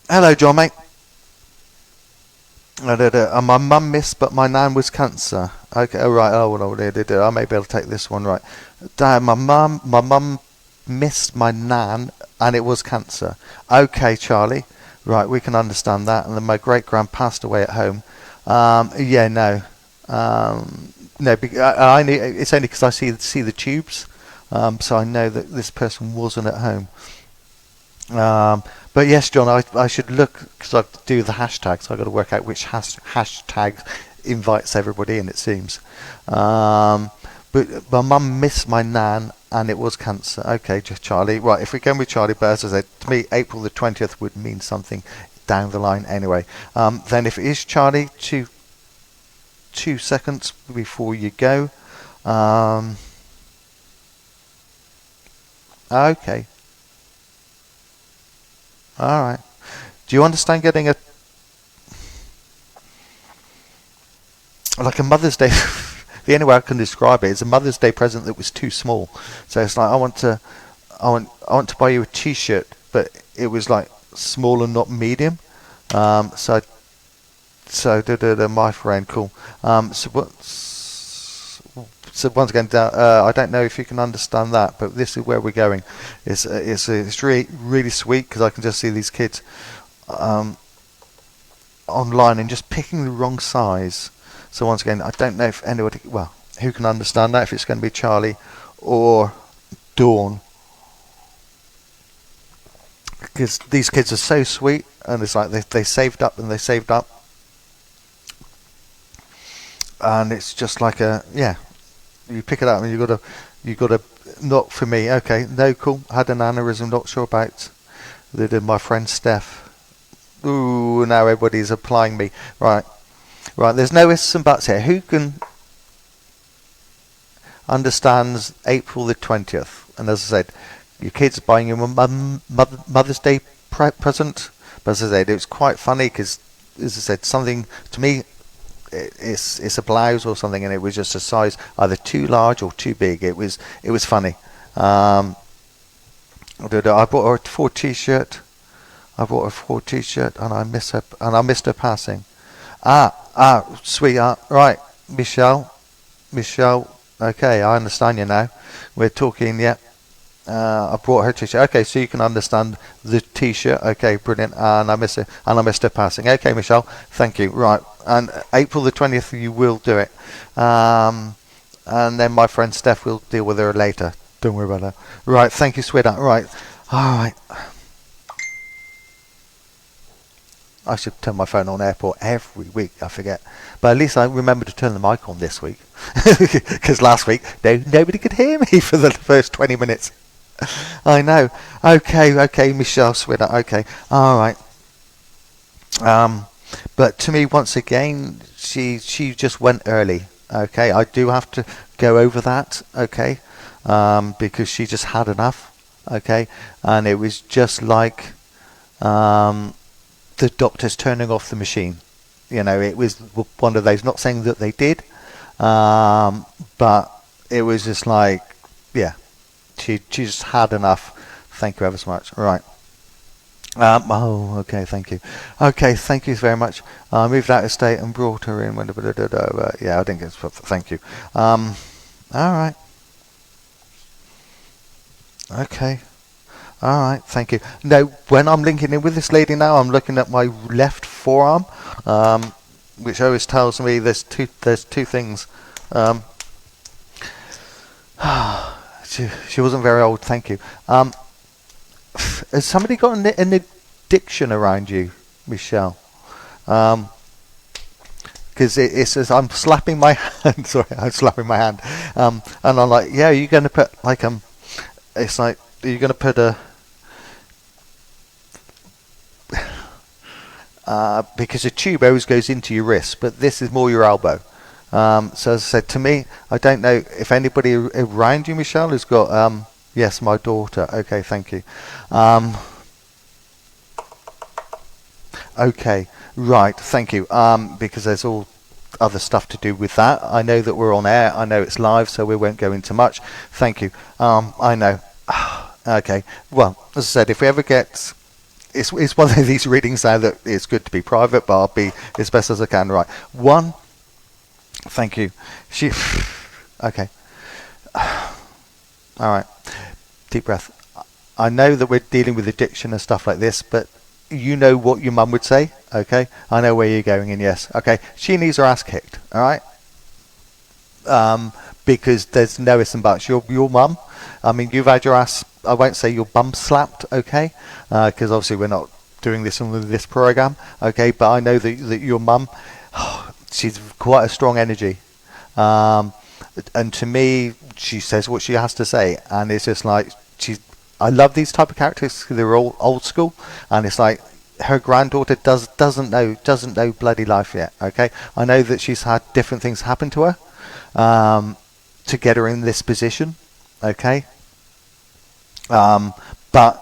Hello, John, mate. My mum missed, but my nan was cancer. Okay, all right. Oh, well, I may be able to take this one, right. Dad, my mum missed my nan, and it was cancer. Okay, Charlie. Right, we can understand that. And then my great-grand passed away at home. No. No, I knew, it's only because I see the tubes, so I know that this person wasn't at home. But yes, John, I should look, because I do the hashtags. I've got to work out which hashtag invites everybody in, it seems. But my mum missed my nan, and it was cancer. Okay, Charlie. Right, if we go with Charlie, but as I said, to me, April the 20th would mean something down the line anyway. Then if it is Charlie, 2 seconds before you go. Okay. All right. Do you understand getting like a Mother's Day? The only way I can describe it is a Mother's Day present that was too small. So it's like I want to buy you a T-shirt, but it was like small and not medium. So my friend, cool. So once again, I don't know if you can understand that, but this is where we're going. It's really sweet because I can just see these kids online and just picking the wrong size. So once again, I don't know if anybody, well, who can understand that, if it's going to be Charlie or Dawn. Because these kids are so sweet, and it's like they saved up and they saved up. And it's just like you pick it up and you got to, not for me, okay, no, cool, had an aneurysm, not sure about. They did my friend Steph. Ooh, now everybody's applying me. Right, there's no ifs and buts here. Who can understands April the 20th? And as I said, your kid's buying you a Mother's Day present. But as I said, it was quite funny because, as I said, something to me, it's a blouse or something, and it was just a size either too large or too big. It was funny. I bought her a Ford T-shirt. And I missed her passing. Sweetheart. Right, Michelle. Okay, I understand you now. We're talking. Yeah. I brought her T-shirt. Okay, so you can understand the T-shirt. Okay, brilliant. And I missed her passing. Okay, Michelle. Thank you. Right, and April the 20th, you will do it. And then my friend Steph will deal with her later. Don't worry about that. Right, thank you, sweetheart. Right, all right. I should turn my phone on airport every week. I forget, but at least I remember to turn the mic on this week, because last week nobody could hear me for the first 20 minutes. I know. Okay, Michelle, sweetheart. Okay, all right. But to me, once again, she just went early. Okay, I do have to go over that. Okay, because she just had enough. Okay, and it was just like the doctors turning off the machine. You know, it was one of those. Not saying that they did, but it was just like, yeah, she just had enough. Thank you ever so much. Right. Okay, thank you. Okay, thank you very much. I moved out of state and brought her in. Yeah, I didn't get. Thank you. All right. Okay. All right, thank you. Now, when I'm linking in with this lady now, I'm looking at my left forearm, which always tells me there's two things. She wasn't very old, thank you. Has somebody got an addiction around you, Michelle? Because it says I'm slapping my hand. Sorry, I'm slapping my hand. And I'm like, yeah, are you going to put like it's like, are you going to put a because a tube always goes into your wrist, but this is more your elbow. So as I said, to me, I don't know if anybody around you, Michelle, has got. Yes, my daughter. Okay, thank you. Okay, right, thank you. Because there's all other stuff to do with that. I know that we're on air. I know it's live, so we won't go into much. Thank you. I know. Okay. Well, as I said, if we ever get, it's one of these readings now that it's good to be private, but I'll be as best as I can. Right. One. Thank you. Okay. All right. Deep breath. I know that we're dealing with addiction and stuff like this, but you know what your mum would say, okay? I know where you're going, and yes, okay. She needs her ass kicked, all right? Because there's no ifs and buts. Your mum, I mean, you've had your ass, I won't say your bum slapped, okay? Because obviously we're not doing this on this program, okay? But I know that your mum, she's quite a strong energy. And to me, she says what she has to say, and it's just like I love these type of characters. They're all old school, and it's like her granddaughter doesn't know bloody life yet. Okay, I know that she's had different things happen to her to get her in this position. Okay, but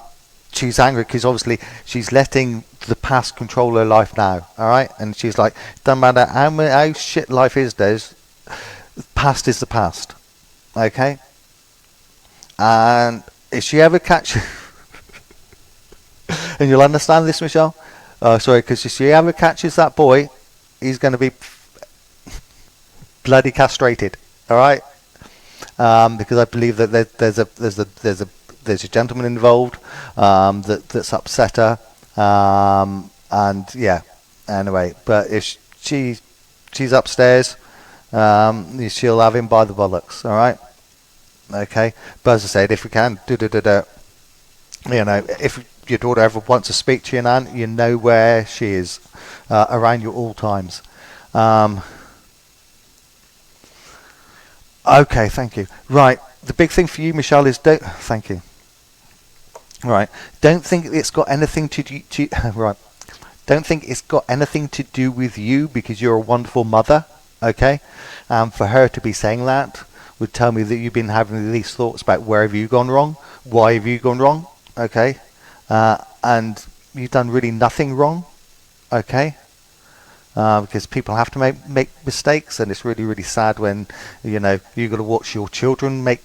she's angry because obviously she's letting the past control her life now. All right, and she's like, doesn't matter how shit life is, Des. Past is the past. Okay, and if she ever catches, and you'll understand this, Michelle. Sorry, because if she ever catches that boy, he's going to be bloody castrated. All right, because I believe that there's a gentleman involved that's upset her, and yeah. Anyway, but if she's upstairs, she'll have him by the bollocks. All right, okay. But as I said, if we can, if your daughter ever wants to speak to you, Nan, you know where she is, around you all times. Okay, thank you. Right, the big thing for you, Michelle, is thank you. Right, don't think it's got anything to right. Don't think it's got anything to do with you because you're a wonderful mother. Okay, for her to be saying that would tell me that you've been having these thoughts about where have you gone wrong, why have you gone wrong. Okay, and you've done really nothing wrong. Okay. Because people have to make mistakes, and it's really, really sad when you've got to watch your children make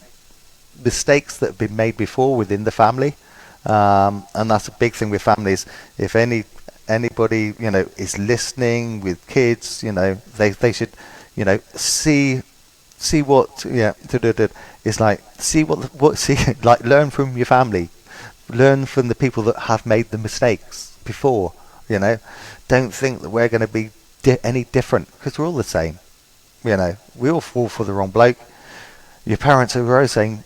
mistakes that have been made before within the family, and that's a big thing with families. If anybody is listening with kids, they should see what it's like. Like learn from your family, learn from the people that have made the mistakes before. Don't think that we're going to be any different because we're all the same. We all fall for the wrong bloke. Your parents are always saying,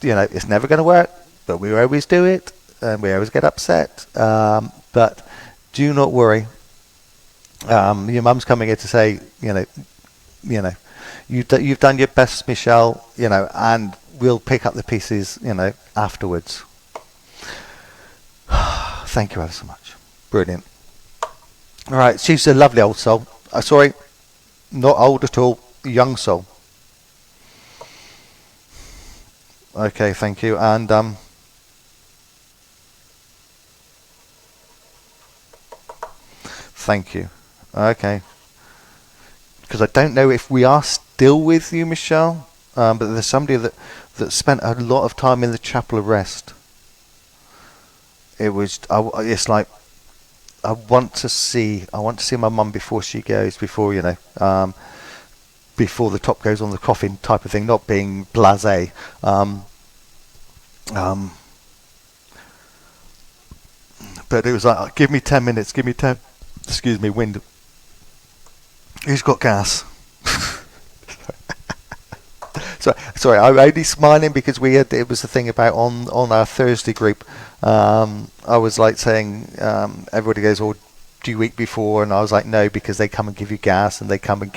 it's never going to work, but we always do it and we always get upset. But do not worry. Your mum's coming here to say, you've done your best, Michelle. And we'll pick up the pieces, afterwards. Thank you ever so much. Brilliant. All right, she's a lovely old soul. Sorry, not old at all, young soul. Okay, thank you. And thank you. Okay, because I don't know if we are still with you, Michelle. But there's somebody that spent a lot of time in the chapel of rest. It's like. I want to see my mum before she goes, before before the top goes on the coffin type of thing, not being blasé. But it was like, give me 10 minutes, give me 10. Excuse me, wind. Who's got gas? Sorry, I'm only smiling because it was the thing about on our Thursday group. I was like saying, everybody goes, "Oh, do you eat before?" And I was like, "No," because they come and give you gas and they come and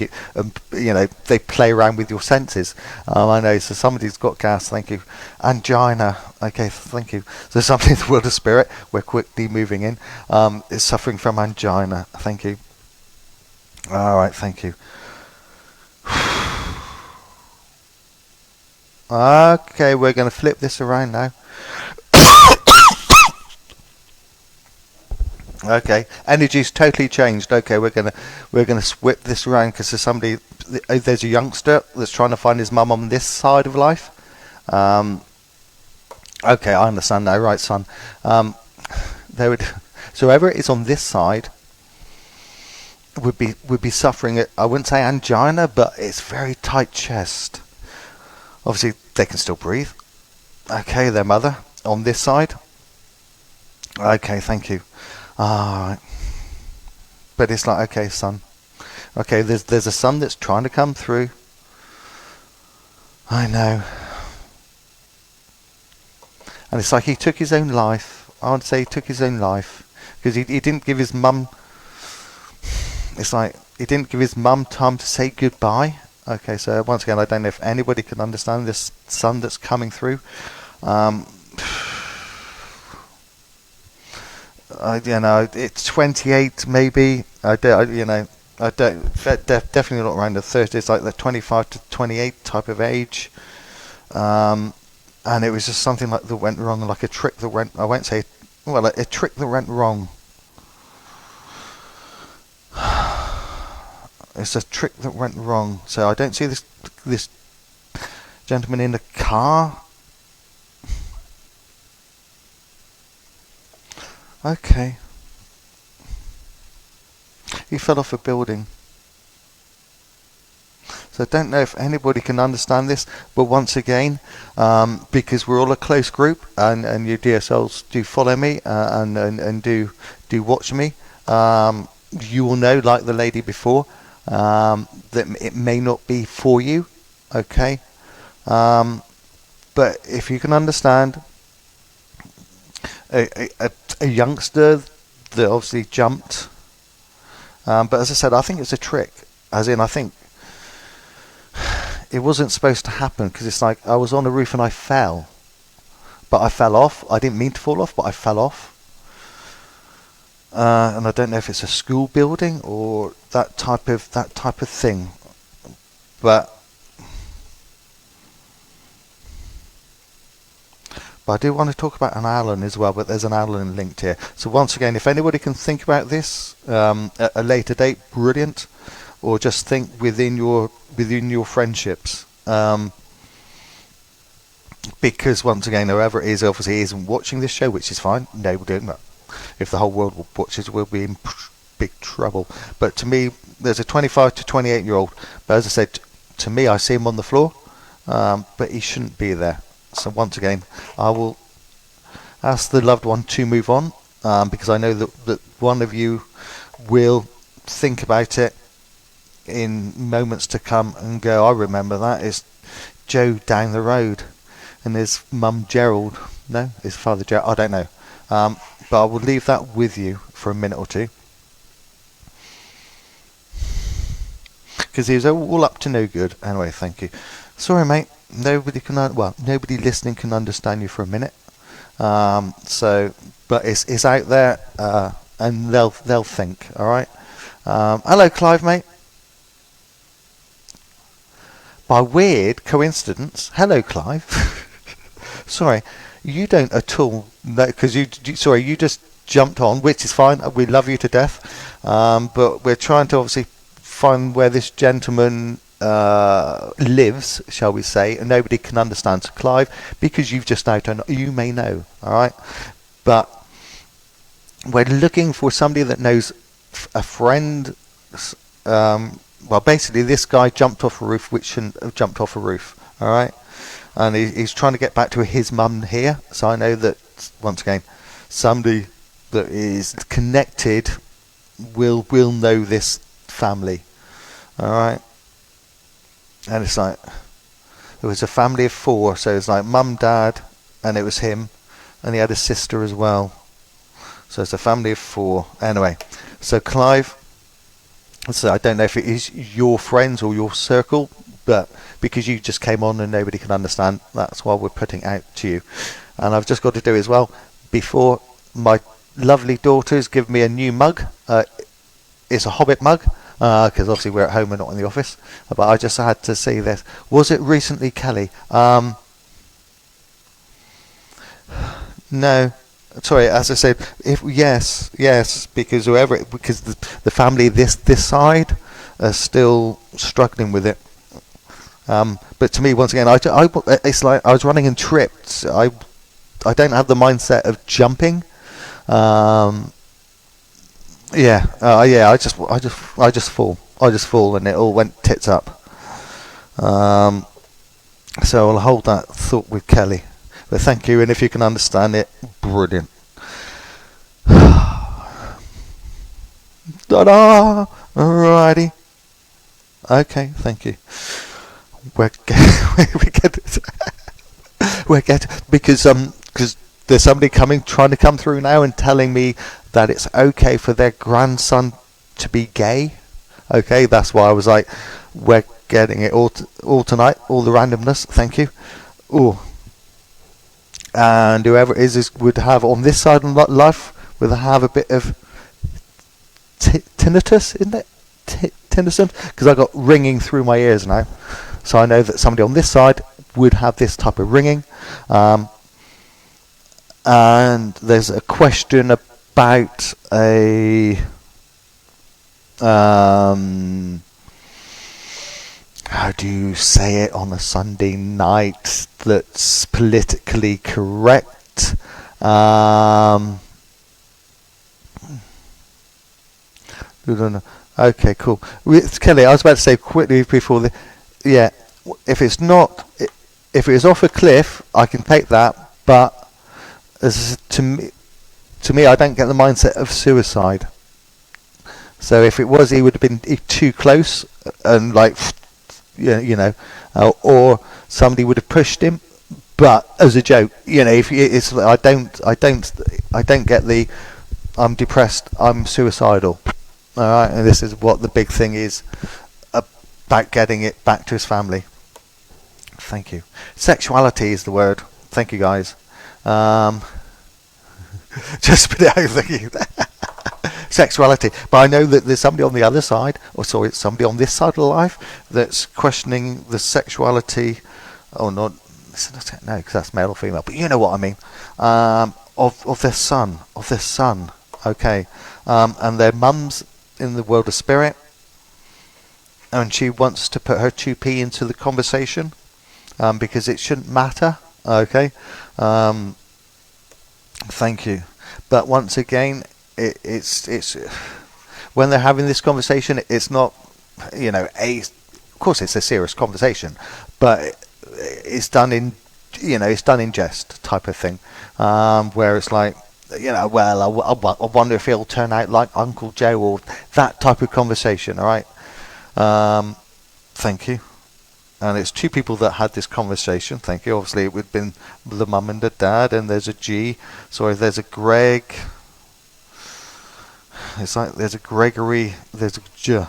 they play around with your senses. I know. So somebody's got gas. Thank you. Angina. Okay, thank you. So somebody in the world of spirit, we're quickly moving in, is suffering from angina. Thank you. All right, thank you. Okay, we're going to flip this around now. Okay, energy's totally changed. Okay, we're gonna whip this around because there's a youngster that's trying to find his mum on this side of life. Okay, I understand now. Right, son. So whoever it is on this side would be suffering. I wouldn't say angina, but it's very tight chest. Obviously, they can still breathe. Okay, their mother on this side. Okay, thank you. Alright. But it's like, okay, son. Okay, there's a son that's trying to come through. I know. And it's like he took his own life. I would say he took his own life. Because he didn't give his mum... It's like, he didn't give his mum time to say goodbye. Okay, so once again, I don't know if anybody can understand this son that's coming through. It's 28 maybe. Definitely not around the 30s. It's like the 25 to 28 type of age. And it was just something like that went wrong, like a trick that went. I won't say well, a trick that went wrong. It's a trick that went wrong. So I don't see this gentleman in the car. Okay. He fell off a building. So I don't know if anybody can understand this, but once again, because we're all a close group, and your DSLs do follow me and do watch me, you will know, like the lady before, that it may not be for you, okay? But if you can understand, a youngster that obviously jumped, but as I said, I think it's a trick, as in I think it wasn't supposed to happen, because it's like I was on the roof and I fell, but I fell off. I didn't mean to fall off, but I fell off. And I don't know if it's a school building or that type of thing, but I do want to talk about an Alan as well. But there's an Alan linked here. So once again, if anybody can think about this at a later date, brilliant. Or just think within your friendships, because once again, whoever it is obviously isn't watching this show, which is fine. No, we're doing that. If the whole world watches, we'll be in big trouble. But to me, there's a 25 to 28-year-old. But as I said, to me, I see him on the floor, but he shouldn't be there. So once again, I will ask the loved one to move on, because I know that one of you will think about it in moments to come and go, I remember that. It's Joe down the road and his mum Gerald. No, his father Gerald. I don't know. But I will leave that with you for a minute or two, because he was all up to no good. Anyway, thank you. Sorry, mate. Nobody listening can understand you for a minute. So, but it's out there, and they'll think. All right. Hello, Clive, mate. By weird coincidence, hello, Clive. Sorry, you don't at all know, because you just jumped on, which is fine. We love you to death, but we're trying to obviously find where this gentleman lives, shall we say, and nobody can understand. So, Clive, because you've just now turned, you may know, all right, but we're looking for somebody that knows a friend. Well, basically, this guy jumped off a roof, which shouldn't have jumped off a roof. All right, and he's trying to get back to his mum here. So I know that once again, somebody that is connected will know this family. All right, and it's like it was a family of 4, so it's like mum, dad, and it was him, and he had a sister as well. So it's a family of 4. Anyway, so Clive. So I don't know if it is your friends or your circle, but because you just came on and nobody can understand, that's why we're putting out to you. And I've just got to do as well, before my lovely daughters give me a new mug. It's a Hobbit mug, because obviously we're at home and not in the office. But I just had to say this. Was it recently, Kelly? No. Sorry, as I said, yes, because the family this side are still struggling with it. But to me, once again, it's like I was running and tripped. I don't have the mindset of jumping. I just fall, and it all went tits up. So I'll hold that thought with Kelly. But thank you, and if you can understand it, brilliant. Ta-da! Alrighty. Okay, thank you. Because there's somebody trying to come through now and telling me that it's okay for their grandson to be gay. Okay, that's why I was like, we're getting it all tonight, all the randomness. Thank you. Ooh. And whoever it is would have on this side of life would have a bit of tinnitus, isn't it? Tinnitus, because I got ringing through my ears now, so I know that somebody on this side would have this type of ringing. and there's a question about a how do you say it on a Sunday night that's politically correct? Okay, cool. Kelly, I was about to say quickly before yeah, if it's not, if it is off a cliff, I can take that, but to me, I don't get the mindset of suicide. So if it was, he would have been too close, and like, or somebody would have pushed him. But as a joke, if it's, I don't get the, I'm depressed, I'm suicidal. All right, and this is what the big thing is about getting it back to his family. Thank you. Sexuality is the word. Thank you, guys. Just put it out. Thank you. Sexuality, but I know that there's somebody on the other side, or sorry, it's somebody on this side of life that's questioning the sexuality, or not. No, because that's male or female, but you know what I mean. Of their son, okay, and their mum's in the world of spirit, and she wants to put her 2p into the conversation, because it shouldn't matter. Okay, thank you. But once again, it's when they're having this conversation, it's not, of course it's a serious conversation, but it's done in, it's done in jest type of thing, where it's like, well, I wonder if he'll turn out like Uncle Joe, or that type of conversation. All right, thank you. And it's two people that had this conversation. Thank you. Obviously, it would have been the mum and the dad, and there's a G. Sorry, there's a Greg. It's like there's a Gregory. There's a J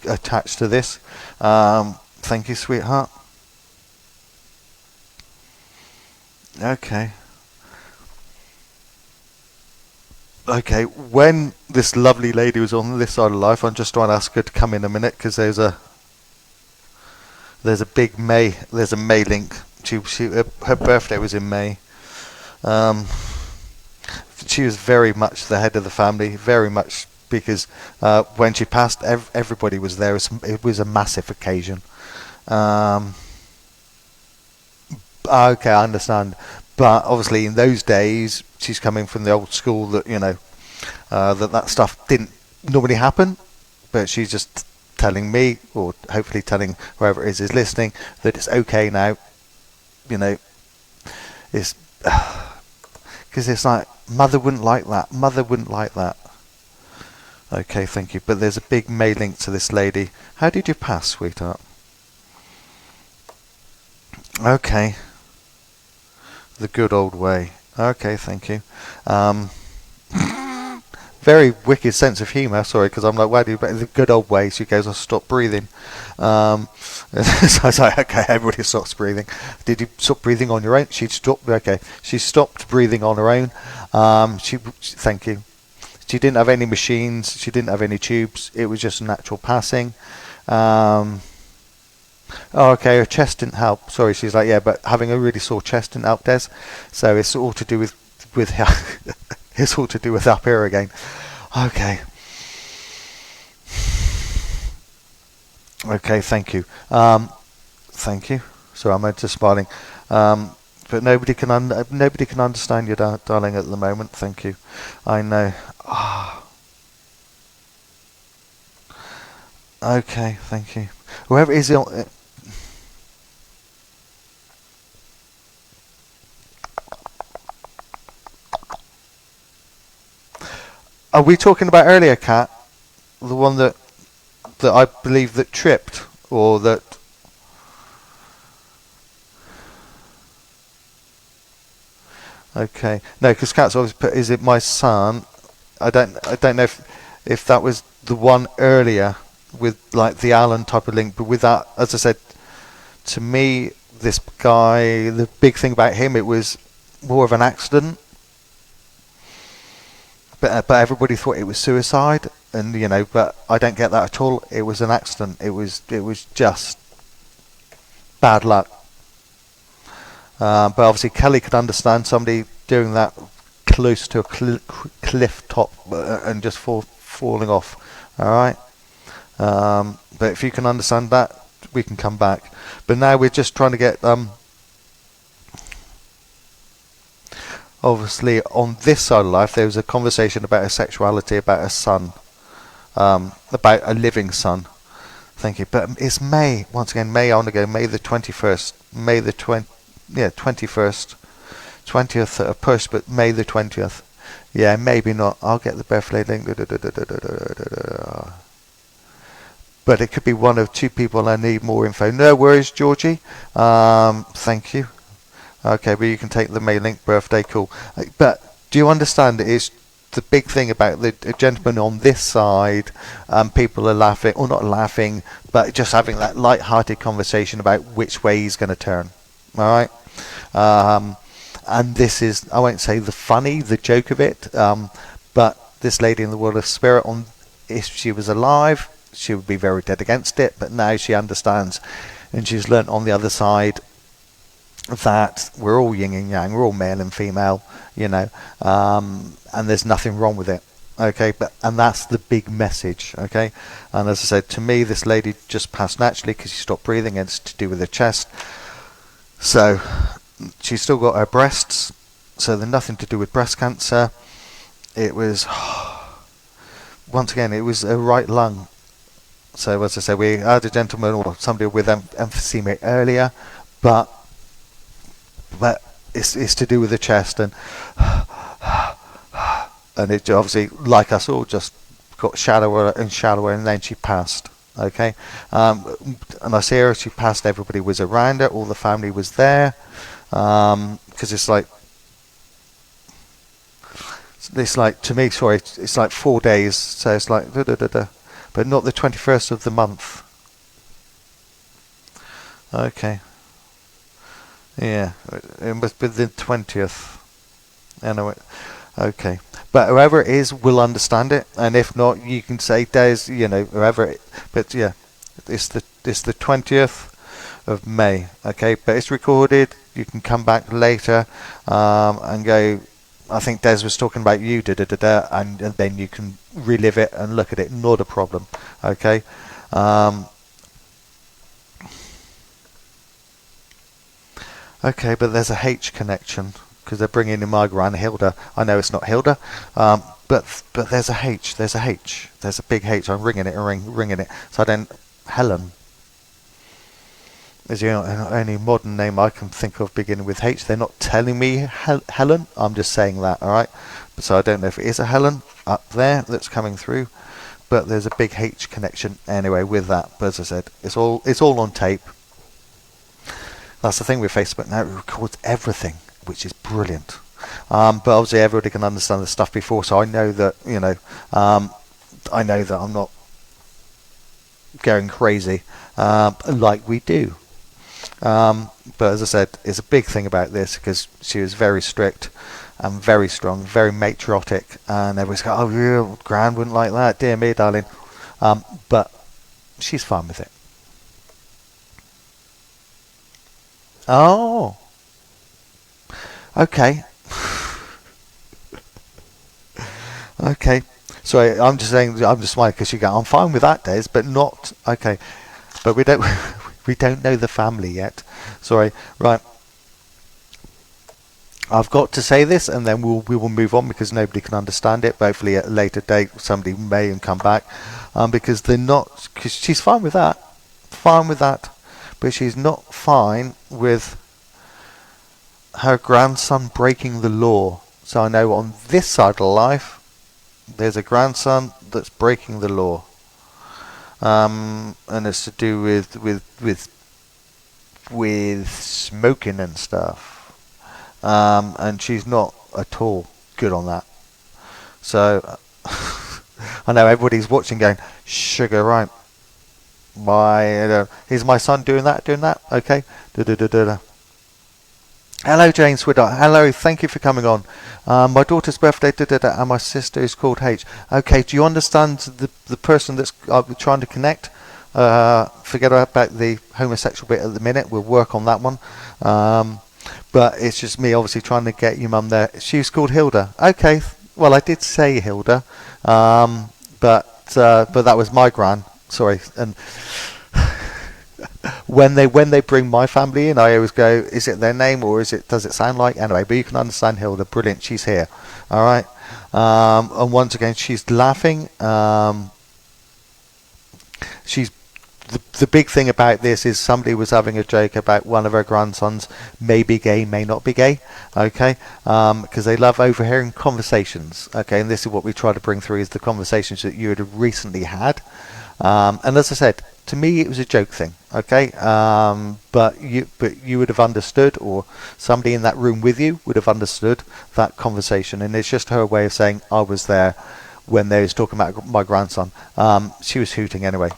attached to this. Thank you, sweetheart. Okay. Okay, when this lovely lady was on this side of life, I'm just trying to ask her to come in a minute, because there's a big May. There's a May link. Her birthday was in May. She was very much the head of the family, very much, because when she passed, everybody was there. It was a massive occasion. Okay, I understand. But obviously, in those days, she's coming from the old school that that stuff didn't normally happen. But she's just telling me, or hopefully telling whoever it is listening, that it's okay now. It's because it's like, mother wouldn't like that. Mother wouldn't like that. Okay, thank you. But there's a big mail link to this lady. How did you pass, sweetheart? Okay. The good old way. Okay, thank you. Very wicked sense of humour. Sorry, because I'm like, why do you? The good old way. She goes, I stop breathing. So I was like, okay, everybody stops breathing. Did you stop breathing on your own? She stopped. Okay, she stopped breathing on her own. Thank you. She didn't have any machines. She didn't have any tubes. It was just natural passing. Oh, okay, her chest didn't help. Sorry, she's like, yeah, but having a really sore chest didn't help, Des. So it's all to do with it's all to do with up here again. Okay. Okay, thank you. Thank you. Sorry, I'm just smiling. But nobody can understand you, darling, at the moment. Thank you. I know. Okay, thank you. Whoever is on. Are we talking about earlier, Kat? The one that I believe that tripped, or that? Okay, no, because Kat's always put, is it my son? I don't know if that was the one earlier with like the Alan type of link, but with that, as I said, to me, this guy, the big thing about him, it was more of an accident. But everybody thought it was suicide, and but I don't get that at all. It was an accident. It was just bad luck. But obviously Kelly could understand somebody doing that close to a cliff top and just falling off. All right. But if you can understand that, we can come back. But now we're just trying to get obviously on this side of life there was a conversation about her sexuality, about her son, about a living son. Thank you. But it's May once again. May on ago. May the 21st. May the 21st. 20th at a push, but May the 20th. Yeah, maybe not. I'll get the birthday link. But it could be one of two people. I need more info. No worries, Georgie. Thank you. Okay, but you can take the May link birthday. Cool. But do you understand? It's the big thing about the gentleman on this side. People are laughing, or not laughing, but just having that light-hearted conversation about which way he's going to turn. All right. And this is, I won't say the joke of it, but this lady in the world of spirit, if she was alive, she would be very dead against it, but now she understands, and she's learnt on the other side that we're all yin and yang, we're all male and female, and there's nothing wrong with it. Okay, and that's the big message. Okay, and as I said, to me, this lady just passed naturally because she stopped breathing, and it's to do with her chest. So she's still got her breasts, so there's nothing to do with breast cancer. It was, once again, it was a right lung. So as I said, we had a gentleman or somebody with emphysema earlier, but it's to do with the chest, and it obviously, like us all, just got shallower and shallower, and then she passed. Okay, and I see her, she passed, everybody was around her, all the family was there, because it's like, to me, sorry, it's like 4 days, so it's like, but not the 21st of the month. Okay. Yeah, it must be the 20th. Anyway, okay. But whoever it is will understand it, and if not, you can say Des, whoever. But yeah, it's the 20th of May. Okay, but it's recorded. You can come back later and go. I think Des was talking about you, and then you can relive it and look at it. Not a problem. Okay. Okay, but there's a H connection because they're bringing in my gran Hilda. I know it's not Hilda, but there's a H. There's a H. There's a big H. I'm ringing it and ringing it. So then Helen is the only modern name I can think of beginning with H. They're not telling me Helen. I'm just saying that. All right. So I don't know if it is a Helen up there that's coming through, but there's a big H connection anyway with that. But as I said, it's all on tape. That's the thing with Facebook now, it records everything, which is brilliant. But obviously everybody can understand the stuff before, so I know that, I know that I'm not going crazy like we do. But as I said, it's a big thing about this because she was very strict and very strong, very matriotic, and everybody's going, oh, your gran wouldn't like that, dear me, darling. But she's fine with it. Oh, okay. Okay. Sorry, I'm just saying. I'm just smiling because you go. I'm fine with that, Des, but not okay. But we don't. We don't know the family yet. Sorry. Right. I've got to say this, and then we will move on because nobody can understand it. But hopefully, at a later date, somebody may come back because they're not. Because she's fine with that. Fine with that. But she's not fine with her grandson breaking the law. So I know on this side of life, there's a grandson that's breaking the law, and it's to do with smoking and stuff, and she's not at all good on that. So I know everybody's watching, going, "Sugar, right? Is my son doing that? Okay. Hello, Jane Swidder. Hello, thank you for coming on. My daughter's birthday, and my sister is called H. Okay, do you understand the person that's trying to connect? Forget about the homosexual bit at the minute. We'll work on that one. But it's just me obviously trying to get your mum there. She was called Hilda. Okay, well I did say Hilda, but that was my gran. Sorry, and when they bring my family in, I always go, is it their name or does it sound like, anyway? But you can understand Hilda. Brilliant, she's here. All right, and once again she's laughing. She's the big thing about this is somebody was having a joke about one of her grandsons may be gay, may not be gay, okay, because they love overhearing conversations, okay, and this is what we try to bring through is the conversations that you had recently had, and as I said, to me it was a joke thing, okay, but you would have understood, or somebody in that room with you would have understood that conversation, and it's just her way of saying I was there when they was talking about my grandson. She was hooting anyway.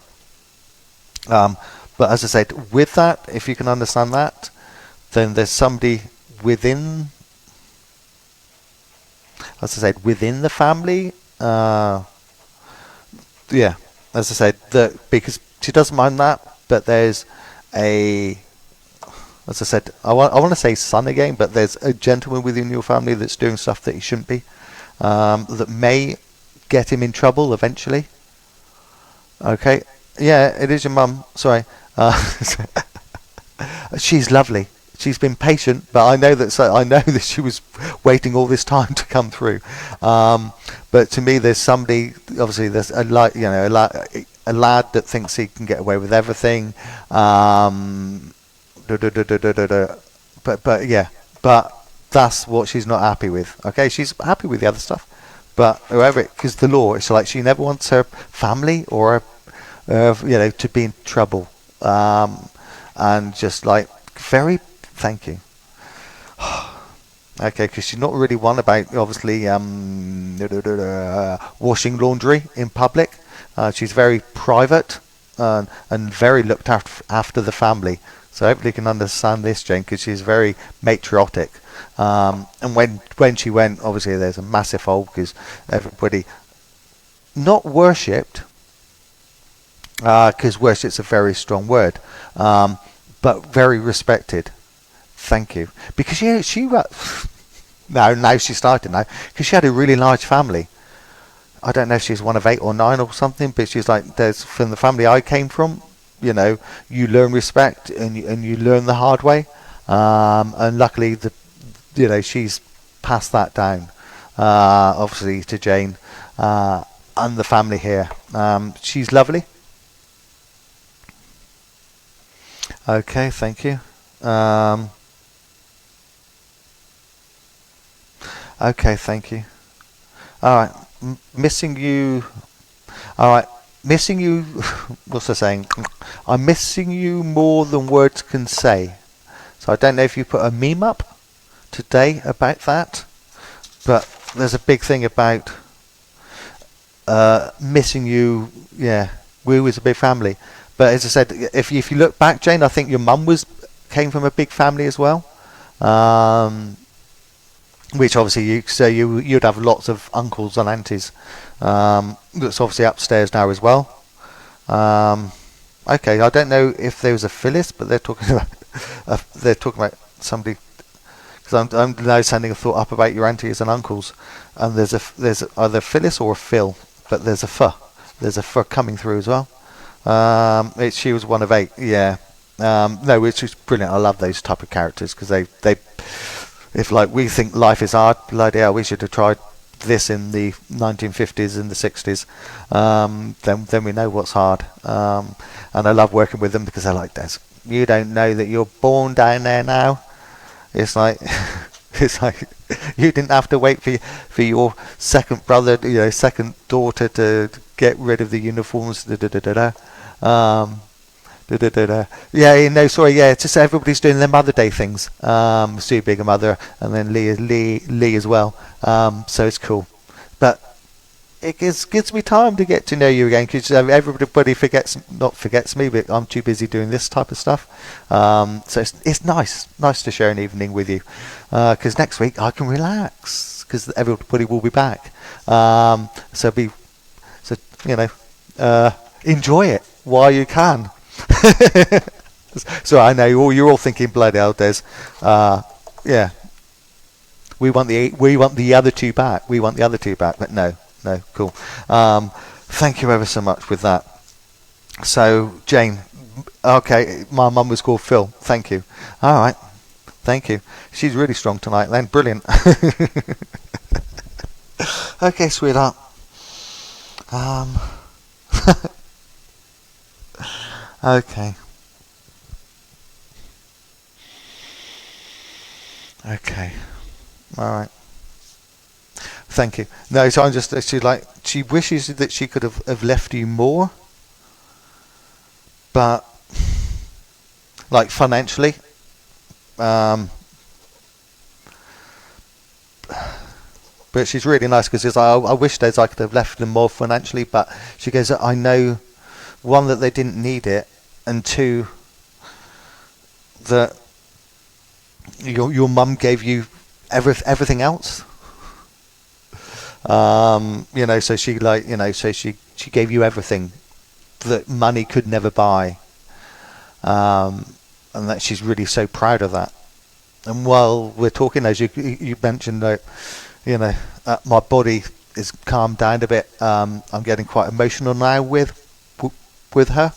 But as I said, with that, if you can understand that, then there's somebody within, as I said, within the family. Yeah, as I said, because she doesn't mind that, but there's as I said, I want to say son again, but there's a gentleman within your family that's doing stuff that he shouldn't be, that may get him in trouble eventually. Okay. Yeah, it is your mum. Sorry. She's lovely. She's been patient, but I know that she was waiting all this time to come through. But to me, there's somebody. Obviously, there's a lad that thinks he can get away with everything. But that's what she's not happy with. Okay, she's happy with the other stuff, but whoever, because the law, it's like she never wants her family or her to be in trouble, and just like thank you. Okay, because she's not really one about obviously washing laundry in public. She's very private and very looked after the family. So hopefully you can understand this, Jane, because she's very matriotic. And when she went, obviously there's a massive hole because everybody not worshipped. Because worship's a very strong word, but very respected. Thank you. Because she now she started now because she had a really large family. I don't know if she's one of 8 or 9 or something, but she's like, there's from the family I came from. You learn respect and you learn the hard way. And luckily, she's passed that down. Obviously to Jane and the family here. She's lovely. Okay, thank you. Okay, thank you. All right, missing you. All right, missing you. What's I saying? I'm missing you more than words can say. So I don't know if you put a meme up today about that, but there's a big thing about missing you. Yeah, we was a big family. But as I said, if you look back, Jane, I think your mum came from a big family as well, which obviously you'd have lots of uncles and aunties. That's obviously upstairs now as well. Okay, I don't know if there was a Phyllis, but they're talking about somebody. Because I'm now sending a thought up about your aunties and uncles, and there's either Phyllis or a Phil, but there's a There's a coming through as well. She was one of 8, yeah. No, which is brilliant. I love those type of characters because they if like we think life is hard, bloody hell, we should have tried this in the 1950s and the 60s. Then we know what's hard. And I love working with them because they're like, "Des, you don't know that you're born down there now." It's like you didn't have to wait for your second brother, second daughter to get rid of the uniforms. Yeah, no, sorry, yeah, it's just everybody's doing their Mother Day things. Sue being a mother, and then Lee as well. So it's cool, but it gives me time to get to know you again because everybody not forgets me, but I'm too busy doing this type of stuff. So it's nice to share an evening with you because next week I can relax because everybody will be back. Enjoy it while you can. So I know you're all thinking, bloody hell, Des. Yeah. We want the other two back. We want the other two back. But no, cool. Thank you ever so much with that. So Jane, okay, my mum was called Phil. Thank you. All right, thank you. She's really strong tonight. Then brilliant. Okay, sweetheart. Okay. Okay. All right. Thank you. No, so I'm just she wishes that she could have left you more, but like financially, um, but she's really nice because I wish I could have left them more financially, but she goes, I know, one, that they didn't need it, and two, that your mum gave you everything else. So she gave you everything that money could never buy, and that she's really so proud of that. And while we're talking, as you mentioned that, my body is calmed down a bit. I'm getting quite emotional now with her.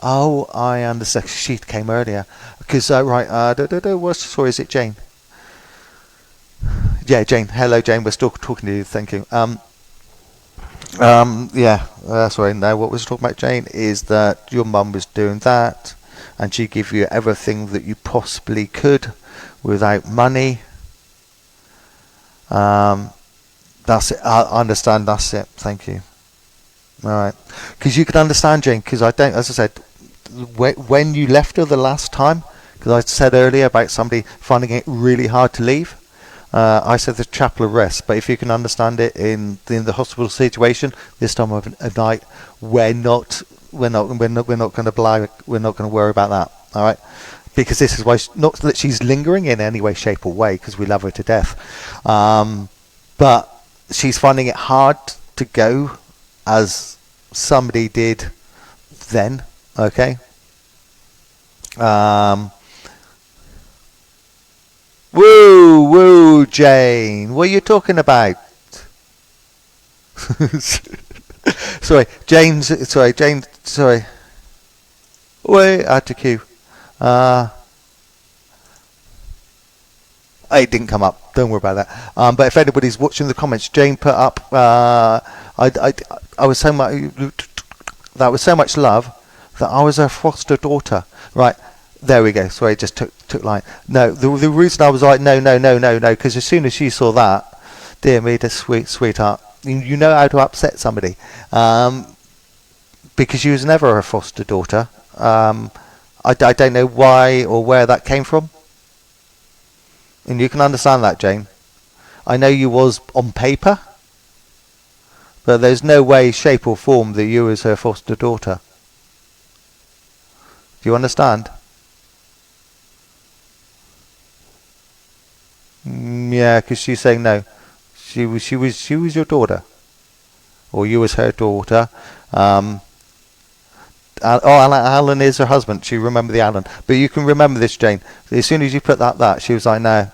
Oh, I understand. She came earlier because right. What story is it, Jane? Yeah, Jane. Hello, Jane. We're still talking to you. Thank you. Yeah. Sorry. No, what was talking about, Jane, is that your mum was doing that, and she gave you everything that you possibly could, without money. That's it. I understand. That's it. Thank you. All right. Because you could understand, Jane. Because I don't. As I said, when you left her the last time, because I said earlier about somebody finding it really hard to leave. I said the chapel of rest, but if you can understand it in the hospital situation, this time of night, we're not going to worry about that. All right, because this is why not that she's lingering in any way, shape, or way, because we love her to death, but she's finding it hard to go, as somebody did then. Okay. Woo, Jane. What are you talking about? Sorry, Jane. Sorry. Wait, I had to queue. It didn't come up. Don't worry about that. But if anybody's watching the comments, Jane put up. I was so much. That was so much love that I was her foster daughter. Right. There we go. Sorry, it just took line. No, the reason I was like, no, because as soon as she saw that, dear me, this sweetheart, you know how to upset somebody, because she was never a foster daughter. I don't know why or where that came from, and you can understand that, Jane. I know you was on paper, but there's no way, shape, or form that you was her foster daughter. Do you understand? Yeah, because she's saying no. She was your daughter, or you was her daughter. Alan is her husband. She remember the Alan, but you can remember this, Jane. As soon as you put that, she was like, no.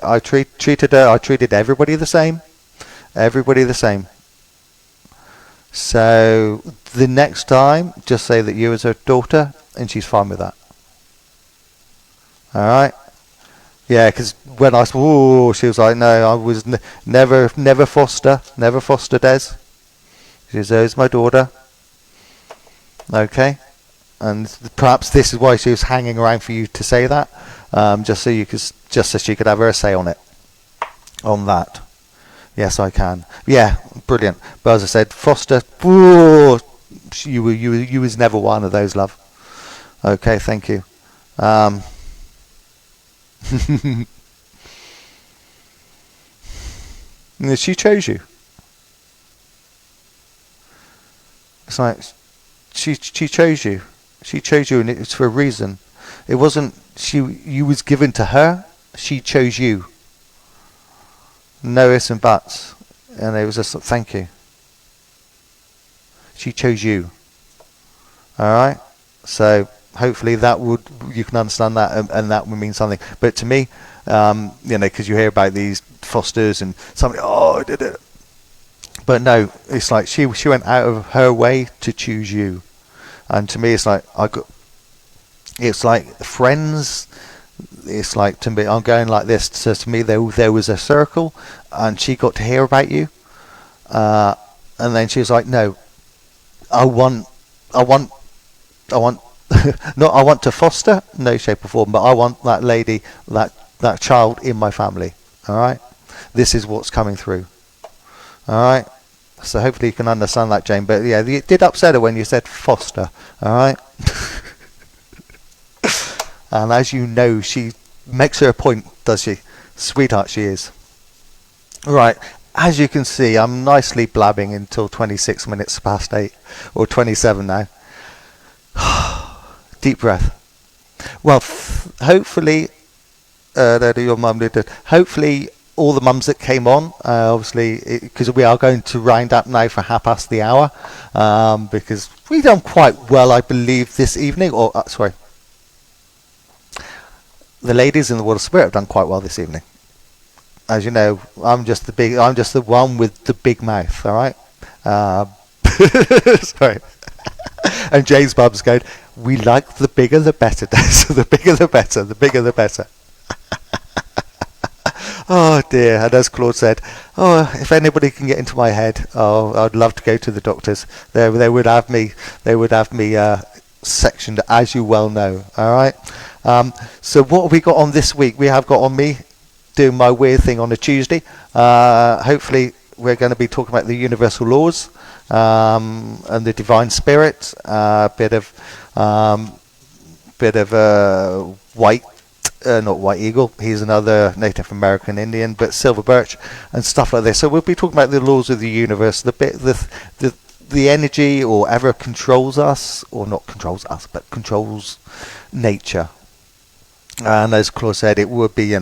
I treated her. I treated everybody the same. Everybody the same. So the next time, just say that you was her daughter, and she's fine with that. All right. Yeah, because when I saw, she was like, no, I was never foster Des. She says, there's my daughter. Okay, and perhaps this is why she was hanging around for you to say that, just so she could have her say on it, on that. Yes, I can. Yeah, brilliant. But as I said, foster. Ooh, you was never one of those, love. Okay, thank you. She chose you. It's like she chose you. She chose you, and it's for a reason. It wasn't you was given to her. She chose you. No ifs and buts, and it was just thank you. She chose you. All right. So hopefully you can understand that, and that would mean something. But to me, because you hear about these fosters and somebody, I did it. But no, it's like she went out of her way to choose you, and to me, it's like it's like friends. It's like, to me, I'm going like this. So to me, there was a circle, and she got to hear about you, and then she was like, no, I want, not I want to foster, no shape or form, but I want that lady, that child in my family. All right, this is what's coming through. All right, so hopefully you can understand that, Jane. But yeah, it did upset her when you said foster. All right. And as you know, she makes her point, does she? Sweetheart, she is. Right, as you can see, I'm nicely blabbing until 26 minutes past 8, or 27 now. Deep breath. Well, hopefully, your mum did it. Hopefully, all the mums that came on, obviously, because we are going to round up now for hour, because we've done quite well, I believe, this evening. Or sorry. The ladies in the World of Spirit have done quite well this evening. As you know, I'm just the one with the big mouth. All right. Sorry. And James Bub's going, we like the bigger the better, Des. The bigger the better. The bigger the better. Oh dear. And as Claude said, if anybody can get into my head, I'd love to go to the doctors. They would have me. They would have me sectioned, as you well know. All right. So what have we got on this week? We have got on me doing my weird thing on a Tuesday. Hopefully we're going to be talking about the universal laws and the divine spirit. Bit of white, not white eagle. He's another Native American Indian, but silver birch and stuff like this. So we'll be talking about the laws of the universe, the energy or whatever controls us, or not controls us, but controls nature. And as Claude said, it would be,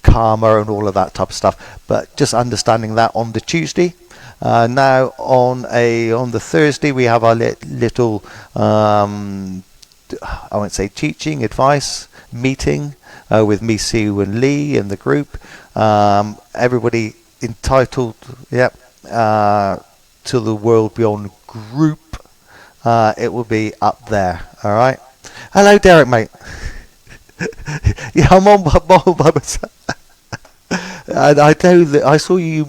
karma and all of that type of stuff. But just understanding that on the Tuesday. Now on the Thursday we have our little, I won't say teaching, advice meeting with me, Sue and Lee and the group. Everybody entitled, to the WorldBeyond group. It will be up there. All right. Hello, Derrick, mate. Yeah, I'm on by myself. And I know that I saw you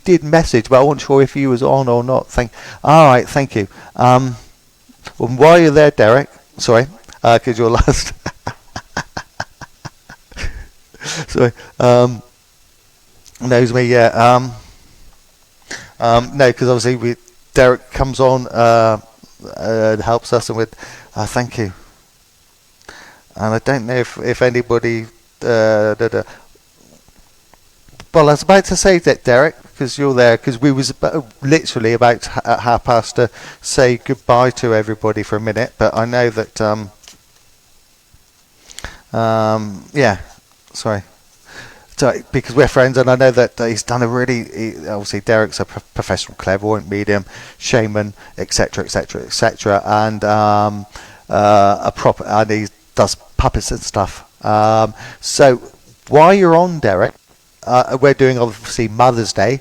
did message, but I wasn't sure if you was on or not. All right, thank you. Well, while you're there, Derrick, sorry, because you're last. Sorry, knows me, yeah. No, because obviously Derrick comes on and helps us, and with thank you. And I don't know if anybody. Well, I was about to say that, Derrick, because you're there, because we was literally about at 1:30 to say goodbye to everybody for a minute, but I know that. Yeah, sorry. So, because we're friends, and I know that he's done obviously Derrick's a professional clairvoyant, medium, shaman, etc., etc., etc., and and he does puppets and stuff. So while you're on, Derrick, we're doing obviously Mother's Day,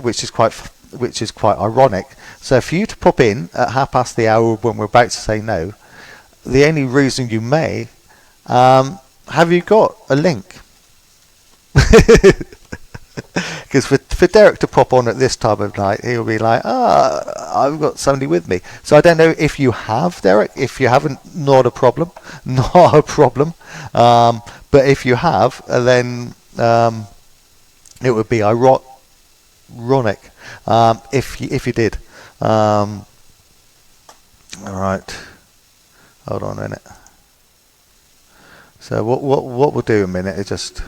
which is quite ironic. So for you to pop in at 1:30 when we're about to say no, the only reason you may, have you got a link? Because for Derrick to pop on at this time of night, he'll be like, I've got somebody with me. So I don't know if you have, Derrick. If you haven't, not a problem. Not a problem. But if you have, then it would be ironic if you did. All right. Hold on a minute. So what we'll do in a minute is just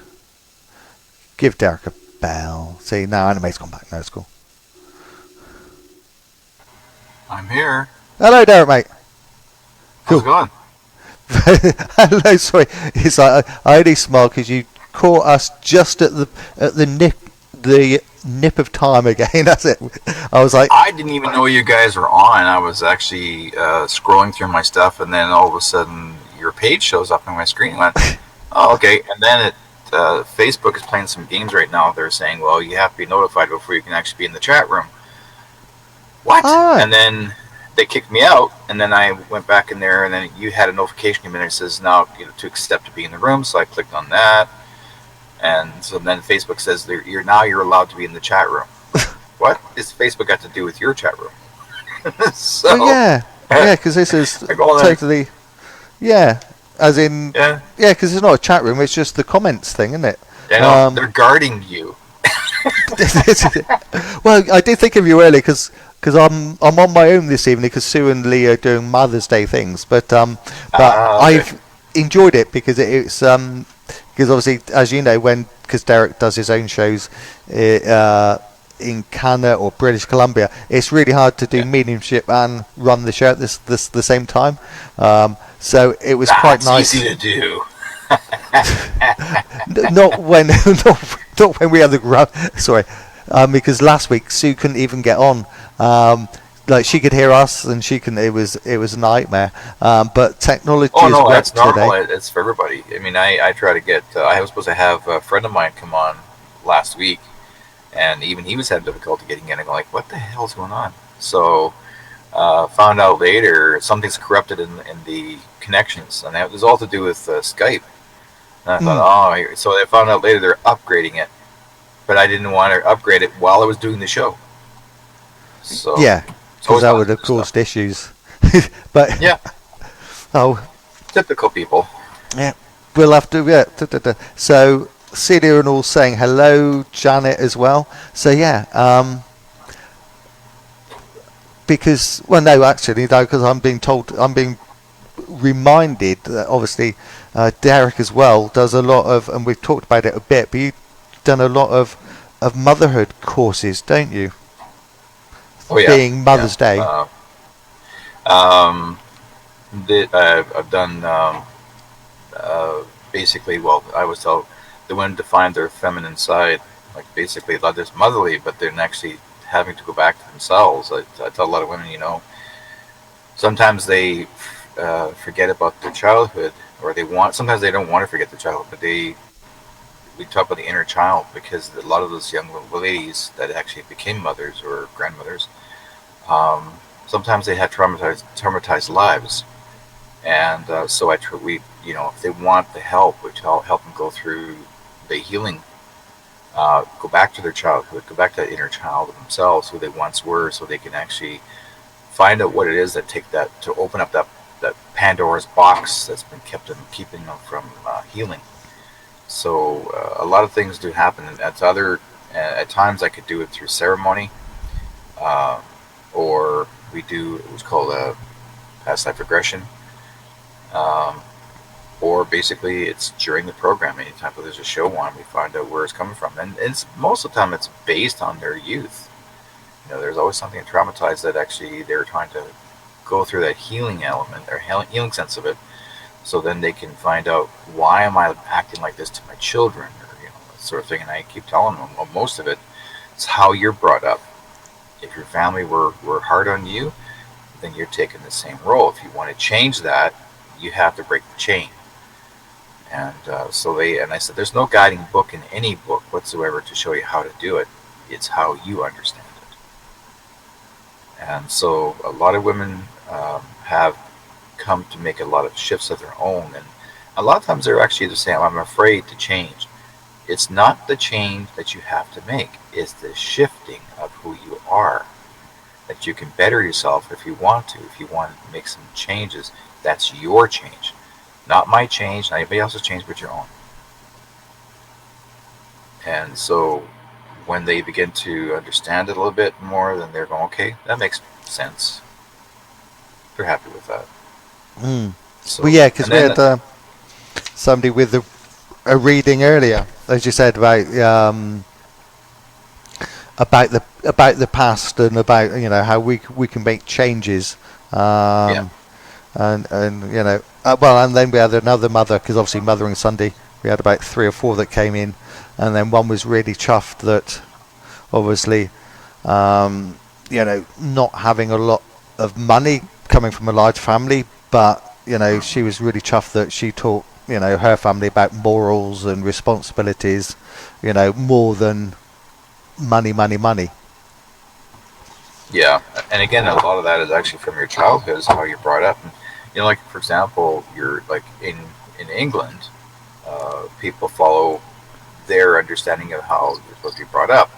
give Derrick a bell. See, now Anime's gone back. No, it's cool. I'm here. Hello, Derrick, mate. Cool. How's it going? Hello, sorry. It's like I only smiled because you caught us just at the nip of time again. That's it. I was like, I didn't even know you guys were on. I was actually scrolling through my stuff, and then all of a sudden your page shows up on my screen. I went, oh, okay. And then Facebook is playing some games right now. They're saying, well, you have to be notified before you can actually be in the chat room. What? oh, And then they kicked me out, and then I went back in there, and then you had a notification come in that says now to accept to be in the room. So I clicked on that, and so then Facebook says you're allowed to be in the chat room. What is Facebook got to do with your chat room? So well, yeah, because this is totally, yeah, as in, yeah, because it's not a chat room; it's just the comments thing, isn't it? Yeah, they're guarding you. Well, I did think of you earlier because I'm on my own this evening because Sue and Lee are doing Mother's Day things, but okay. I've enjoyed it because it's because obviously, as you know, because Derrick does his own shows in Canada or British Columbia, it's really hard to do mediumship and run the show at the same time. So it was quite nice. Easy to do. not when we had the sorry, because last week Sue couldn't even get on. Like she could hear us and she can. It was a nightmare. But technology. Oh no, that's normal. Today. It's for everybody. I mean, I try to get. I was supposed to have a friend of mine come on last week, and even he was having difficulty getting in. I'm like, what the hell's going on? So found out later something's corrupted in the connections, and that was all to do with Skype. And I thought, so I found out later they're upgrading it, but I didn't want to upgrade it while I was doing the show. So yeah, because that would have caused issues. But yeah, typical people. Yeah, we'll have to. Yeah, So Celia and all saying hello, Janet as well. So yeah, because because I'm being reminded that obviously Derrick as well does a lot of, and we've talked about it a bit, but you've done a lot of motherhood courses, don't you? Oh yeah. Being Mother's Day. I've done basically. Well, I was told the women to find their feminine side, like basically not just motherly, but they're actually having to go back to themselves. I tell a lot of women, sometimes they forget about their childhood, or sometimes they don't want to forget their childhood, but we talk about the inner child, because a lot of those young ladies that actually became mothers or grandmothers, sometimes they had traumatized lives, and so if they want the help, we help them go through the healing, go back to their childhood, go back to that inner child of themselves, who they once were, so they can actually find out what it is that to open up that Pandora's box that's been keeping them from healing. So a lot of things do happen, and at times I could do it through ceremony, or we do what's called a past life regression, or basically it's during the program. Anytime there's a show on, we find out where it's coming from, and most of the time it's based on their youth. There's always something traumatized that actually they're trying to go through that healing element, or healing sense of it, so then they can find out, why am I acting like this to my children, or that sort of thing. And I keep telling them, well, most of it is how you're brought up. If your family were hard on you, then you're taking the same role. If you want to change that, you have to break the chain. And I said, there's no guiding book in any book whatsoever to show you how to do it. It's how you understand it. And so a lot of women have come to make a lot of shifts of their own, and a lot of times they're actually just saying, I'm afraid to change. It's not the change that you have to make, it's the shifting of who you are, that you can better yourself if you want to. If you want to make some changes, that's your change, not my change, not anybody else's change, but your own. And so when they begin to understand it a little bit more, then they're going, okay, that makes sense. They're happy with that. So, well, yeah, because we had somebody with a reading earlier, as you said, about the past, and about how we can make changes, and and then we had another mother, because obviously Mothering Sunday we had about 3 or 4 that came in, and then one was really chuffed that obviously, not having a lot of money, coming from a large family, but she was really chuffed that she taught her family about morals and responsibilities, more than money, money, money. Yeah, and again, a lot of that is actually from your childhood, is how you're brought up. And, like for example, you're like in England, people follow their understanding of how you're supposed to be brought up.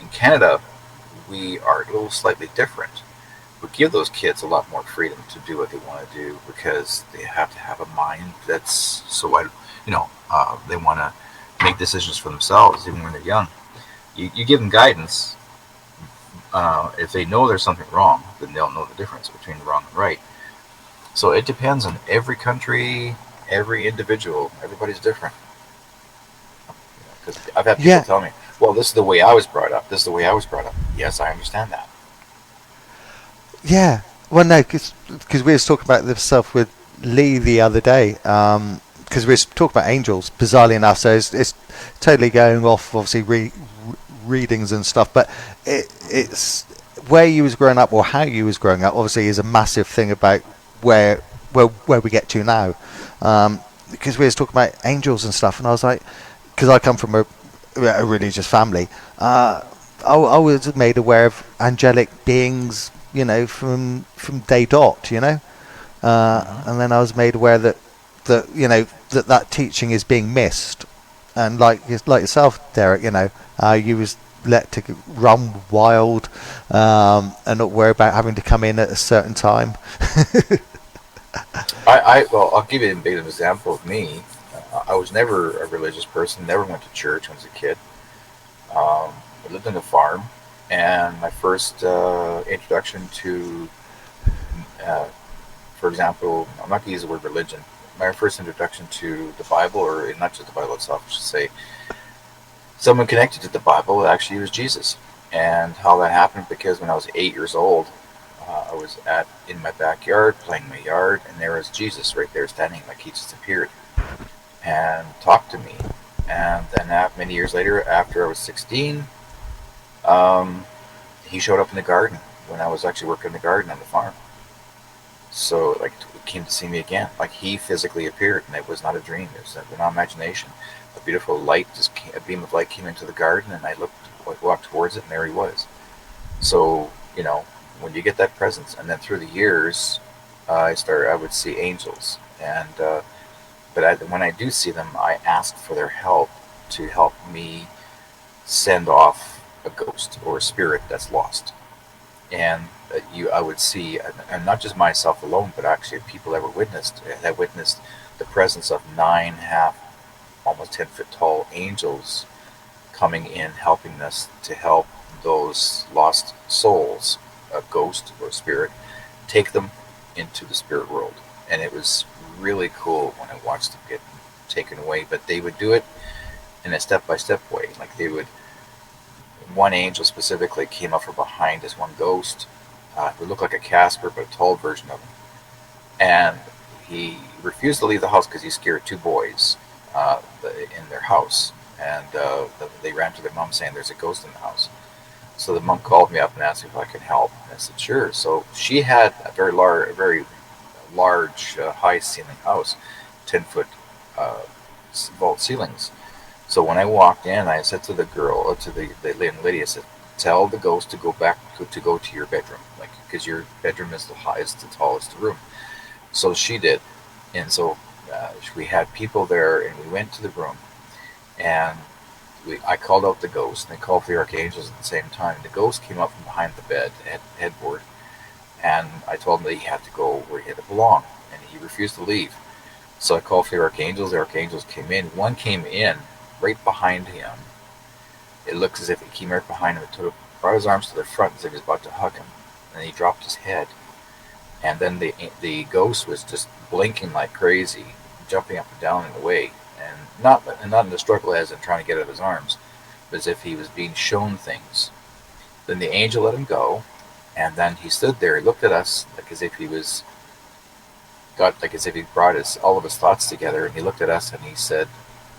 In Canada, we are a little slightly different. We give those kids a lot more freedom to do what they want to do because they have to have a mind that's so wide. They want to make decisions for themselves even when they're young. You give them guidance. If they know there's something wrong, then they'll know the difference between wrong and right. So it depends on every country, every individual. Everybody's different. Because I've had people tell me, "Well, this is the way I was brought up. This is the way I was brought up." Yes, I understand that. Yeah. Well, no, because we were talking about this stuff with Lee the other day. Because we were talking about angels, bizarrely enough. So it's totally going off, obviously, readings and stuff. But it's where you was growing up or how you was growing up. Obviously, is a massive thing about where we get to now. Because we was talking about angels and stuff, and I was like, because I come from a religious family, I was made aware of angelic beings, from day dot, and then I was made aware that that teaching is being missed, and like yourself, Derek, you was let to run wild, and not worry about having to come in at a certain time. Well, I'll give you a big example of me. I was never a religious person. Never went to church when I was a kid. I lived on a farm, and my first introduction to, for example, I'm not going to use the word religion. My first introduction to the Bible, or not just the Bible itself, I should say, someone connected to the Bible actually was Jesus. And how that happened, because when I was 8 years old, I was in my backyard playing in my yard, and there was Jesus right there standing, like he just appeared and talked to me. And then many years later, after I was 16, he showed up in the garden when I was actually working in the garden on the farm. So, like, he came to see me again. Like, he physically appeared, and it was not a dream. It was not imagination. A beautiful light, a beam of light came into the garden, and I walked towards it, and there he was. So, when you get that presence, and then through the years, I would see angels, and but when I do see them, I ask for their help to help me send off a ghost or a spirit that's lost. And I would see, and not just myself alone, but actually people that witnessed the presence of 9 half, almost 10-foot tall angels coming in, helping us to help those lost souls, a ghost or a spirit, take them into the spirit world. And it was really cool when I watched them get taken away. But they would do it in a step-by-step way. Like one angel specifically came up from behind as one ghost. It would look like a Casper, but a tall version of him. And he refused to leave the house because he scared 2 boys in their house. And they ran to their mom saying there's a ghost in the house. So the mom called me up and asked me if I could help. And I said, sure. So she had a very large high ceiling house, 10-foot vault ceilings. So when I walked in, I said to the girl, to the young lady, I said, tell the ghost to go to your bedroom, like, because your bedroom is the highest, the tallest room. So she did. And so we had people there, and we went to the room, and I called out the ghost, and they called for the archangels at the same time. The ghost came up from behind the bed, headboard, and I told him that he had to go where he had to belong, and he refused to leave. So I called for the archangels. The archangels came in. One came in right behind him. It looks as if he came right behind him and brought his arms to the front as if he was about to hug him, and he dropped his head. And then the ghost was just blinking like crazy, jumping up and down and away, and not in the struggle as in trying to get out of his arms, but as if he was being shown things. Then the angel let him go, and then he stood there. He looked at us as if he brought all of his thoughts together, and he looked at us and he said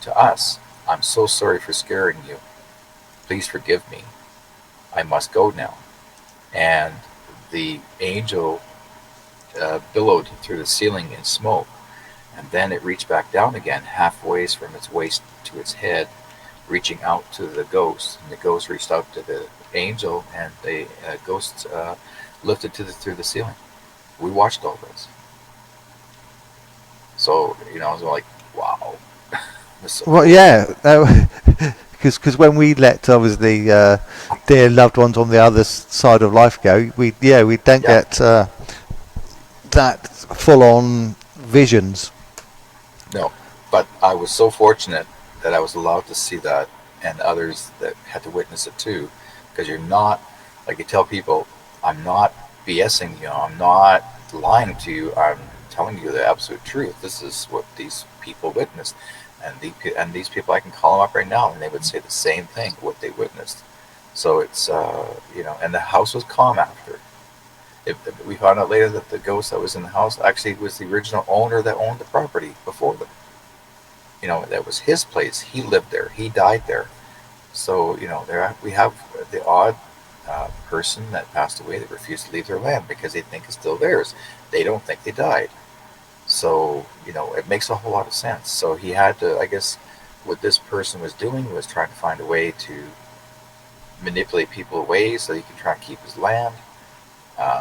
to us, "I'm so sorry for scaring you. Please forgive me." I must go now. And the angel billowed through the ceiling in smoke, and then it reached back down again, halfway from its waist to its head, reaching out to the ghost. And the ghost reached out to the angel, and the ghost lifted through the ceiling. We watched all this. So, I was like, wow. So Well, cool. yeah, because when we let obviously dear loved ones on the other side of life go, we don't Yeah. get that full on visions. No, but I was so fortunate that I was allowed to see that, and others that had to witness it too. Because you're not, like you tell people, I'm not BSing you, I'm not lying to you, I'm telling you the absolute truth. This is what these people witnessed. And these people, I can call them up right now, and they would say the same thing, what they witnessed. So it's, and the house was calm after. We found out later that the ghost that was in the house actually was the original owner that owned the property before them. That was his place. He lived there. He died there. So, there we have the odd person that passed away that refused to leave their land because they think it's still theirs. They don't think they died. So, it makes a whole lot of sense. So he had to, I guess, what this person was doing was trying to find a way to manipulate people away so he could try and keep his land.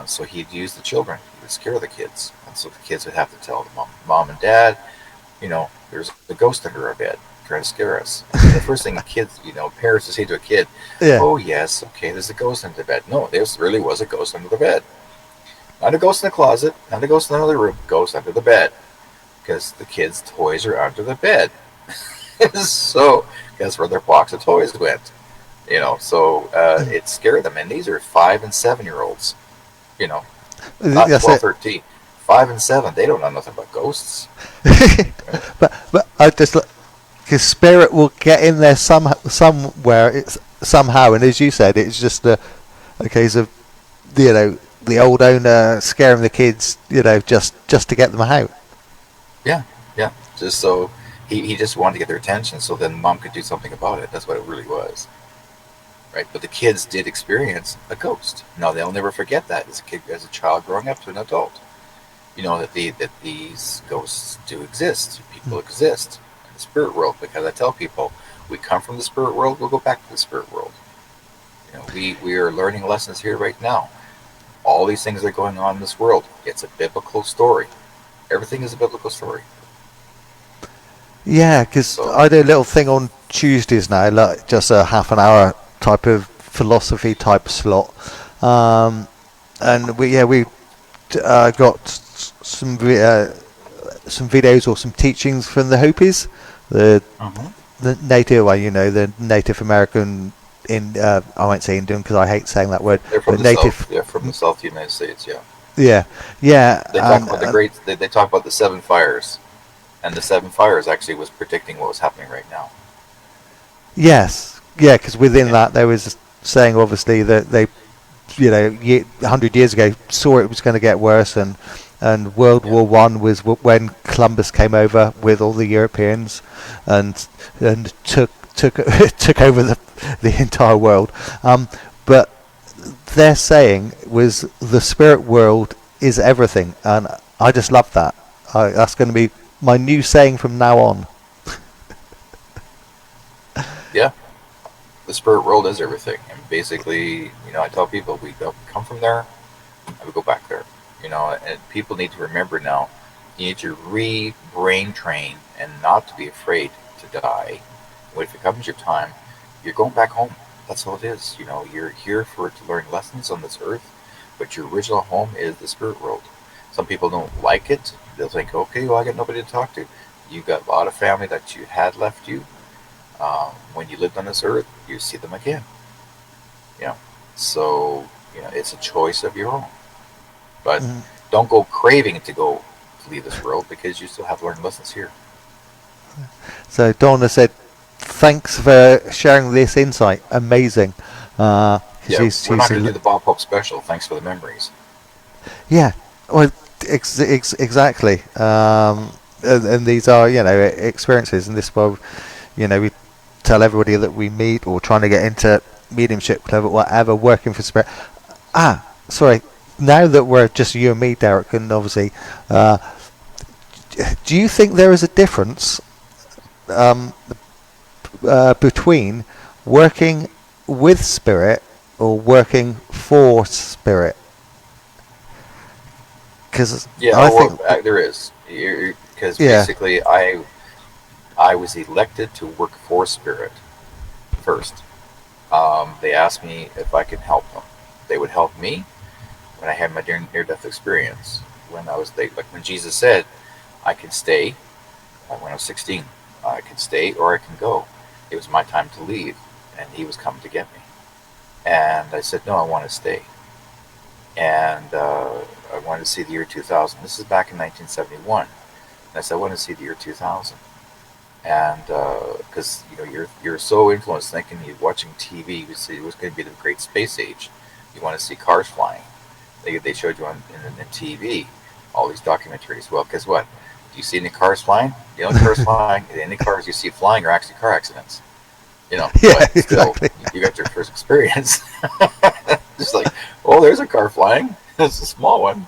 So he'd use the children. He would scare the kids. And so the kids would have to tell the mom and dad, there's a ghost under our bed trying to scare us. And the first thing kids, parents would say to a kid, Yeah. oh, yes, okay, there's a ghost under the bed. No, there really was a ghost under the bed. Not a ghost in the closet, not a ghost in another room, ghost under the bed. Because the kids' toys are under the bed. So guess where their box of toys went? So it scared them. And these are 5 and 7-year-olds. Not That's 12, it. 13. 5 and 7, they don't know nothing about ghosts. but I just because spirit will get in there somewhere. It's somehow, and as you said, it's just a case of the old owner scaring the kids, just to get them out. Yeah, yeah. Just so he just wanted to get their attention so then mom could do something about it. That's what it really was. Right? But the kids did experience a ghost. No, they'll never forget that as a child growing up to an adult. That these ghosts do exist. People exist in the spirit world, because I tell people we come from the spirit world, we'll go back to the spirit world. We are learning lessons here right now. All these things that are going on in this world, it's a biblical story. Everything is a biblical story. Yeah, because So I do a little thing on Tuesdays now, like just a half an hour type of philosophy type slot, and we got some videos or some teachings from the Hopis, the native, the Native American I won't say Indian because I hate saying that word. they're from But the native, south. Yeah, from the South United States. Yeah, yeah. they talk about the great. They talk about the 7 fires, and the 7 fires actually was predicting what was happening right now. Yes, yeah, because within that there was saying obviously that they, 100 years ago saw it was going to get worse, and World War One was when Columbus came over with all the Europeans, and took took over the entire world. But their saying was the spirit world is everything, and I just love that. That's going to be my new saying from now on. Yeah, the spirit world is everything, and basically, I tell people we come from there, and we go back there. And people need to remember now. You need to re-brain train and not to be afraid to die. When if it comes your time, you're going back home. That's all it is. You're here to learn lessons on this earth, but your original home is the spirit world. Some people don't like it. They'll think, okay, well, I got nobody to talk to. You got a lot of family that you had left you. When you lived on this earth, you see them again. So it's a choice of your own. But don't go craving to leave this world, because you still have to learn lessons here. So Donna said, "Thanks for sharing this insight. Amazing." Yeah, she's we're not going to do the Bob Hope special. Thanks for the memories. Yeah, well, exactly. And these are experiences, and this is why we tell everybody that we meet or trying to get into mediumship level, whatever, working for spirit. Sorry. Now that we're just you and me, Derek, and obviously, do you think there is a difference um, between working with spirit or working for spirit? Because Yeah, I well, think, there is. Because yeah, basically, I was elected to work for Spirit first. They asked me if I could help them. They would help me when I had my near-death experience. When I was like when Jesus said, "I can stay." When I was 16, I can stay or I can go. It was my time to leave, and He was coming to get me. And I said, "No, I want to stay." And I wanted to see the year 2000. This is back in 1971. And I said, "I want to see the year 2000." And because you're so influenced thinking you're watching TV, you see it was going to be the great space age. You want to see cars flying. They showed you in TV all these documentaries. Well, guess what? Do you see any cars flying? The only cars flying, any cars you see flying are actually car accidents. yeah, But still, exactly. you got your first experience. Just like, oh, there's a car flying. It's a small one.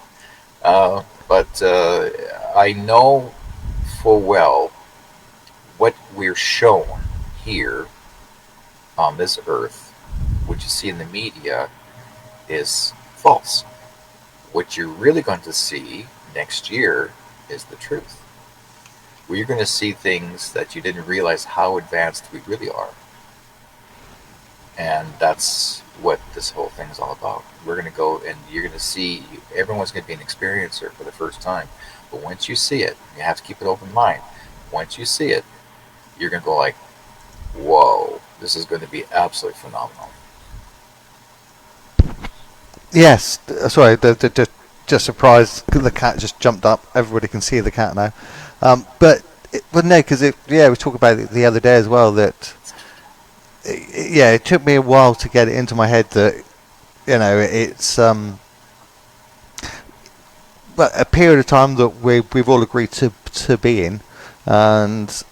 But I know full well what we're shown here on this earth, what you see in the media, is false. What you're really going to see next year is the truth. Where you're going to see things that you didn't realize how advanced we really are. And that's what this whole thing is all about. We're going to go and you're going to see, everyone's going to be an experiencer for the first time. But once you see it, you have to keep an open mind. Once you see it, you're going to go like, whoa, this is going to be absolutely phenomenal. Yes, sorry, just surprised. The cat just jumped up. Everybody can see the cat now. But no, because yeah, we talked about it the other day as well. That yeah, it took me a while to get it into my head that it's but a period of time that we've all agreed to be in, and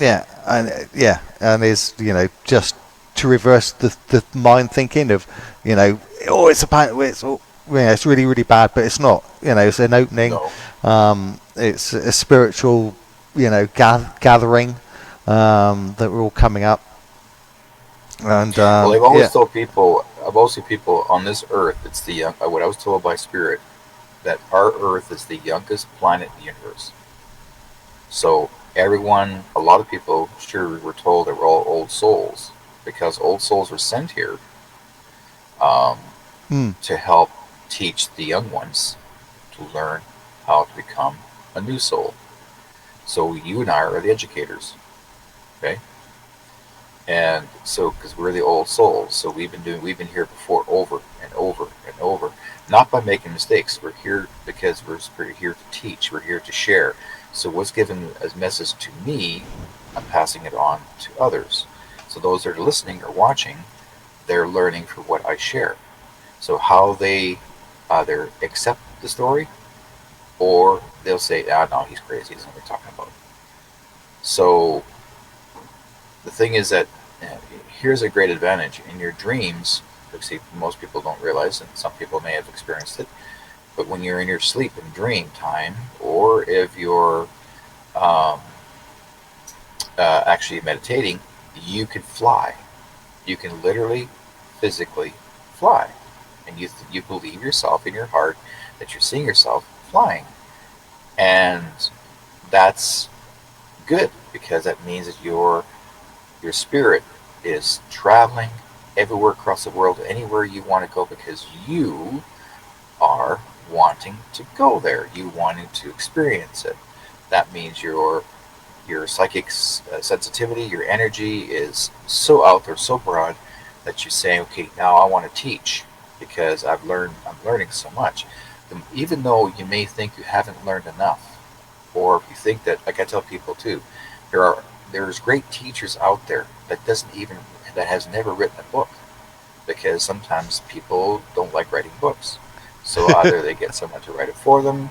and is just to reverse the mind thinking of oh, it's a it's it's really really bad, but it's not. It's an opening. No. It's a spiritual gathering that we're all coming up, and Well, I've always told people on this earth, it's the young, what I was told by Spirit, that our earth is the youngest planet in the universe. So everyone, a lot of people, sure, were told that we're all old souls because old souls were sent here um, mm, to help teach the young ones to learn how to become a new soul. So you and I are the educators, okay? And so, because we're the old souls, so we've been here before over and over and over, not by making mistakes. We're here because we're here to teach. We're here to share. So what's given as message to me, I'm passing it on to others. So those that are listening or watching, they're learning from what I share. So how they either accept the story or they'll say, ah, no, he's crazy. He doesn't know what we're talking about. So the thing is that here's a great advantage in your dreams. See, most people don't realize, and some people may have experienced it. But when you're in your sleep and dream time, or if you're actually meditating, you can fly. You can literally, physically fly, and you believe yourself in your heart that you're seeing yourself flying, and that's good because that means that your spirit is traveling everywhere across the world, anywhere you want to go, because you are wanting to go there. You wanting to experience it. That means your psychic sensitivity, your energy is so out there, so broad that you say, okay, now I want to teach because I'm learning so much. Even though you may think you haven't learned enough, or if you think that, like I tell people too, there's great teachers out there that has never written a book, because sometimes people don't like writing books. So either they get someone to write it for them,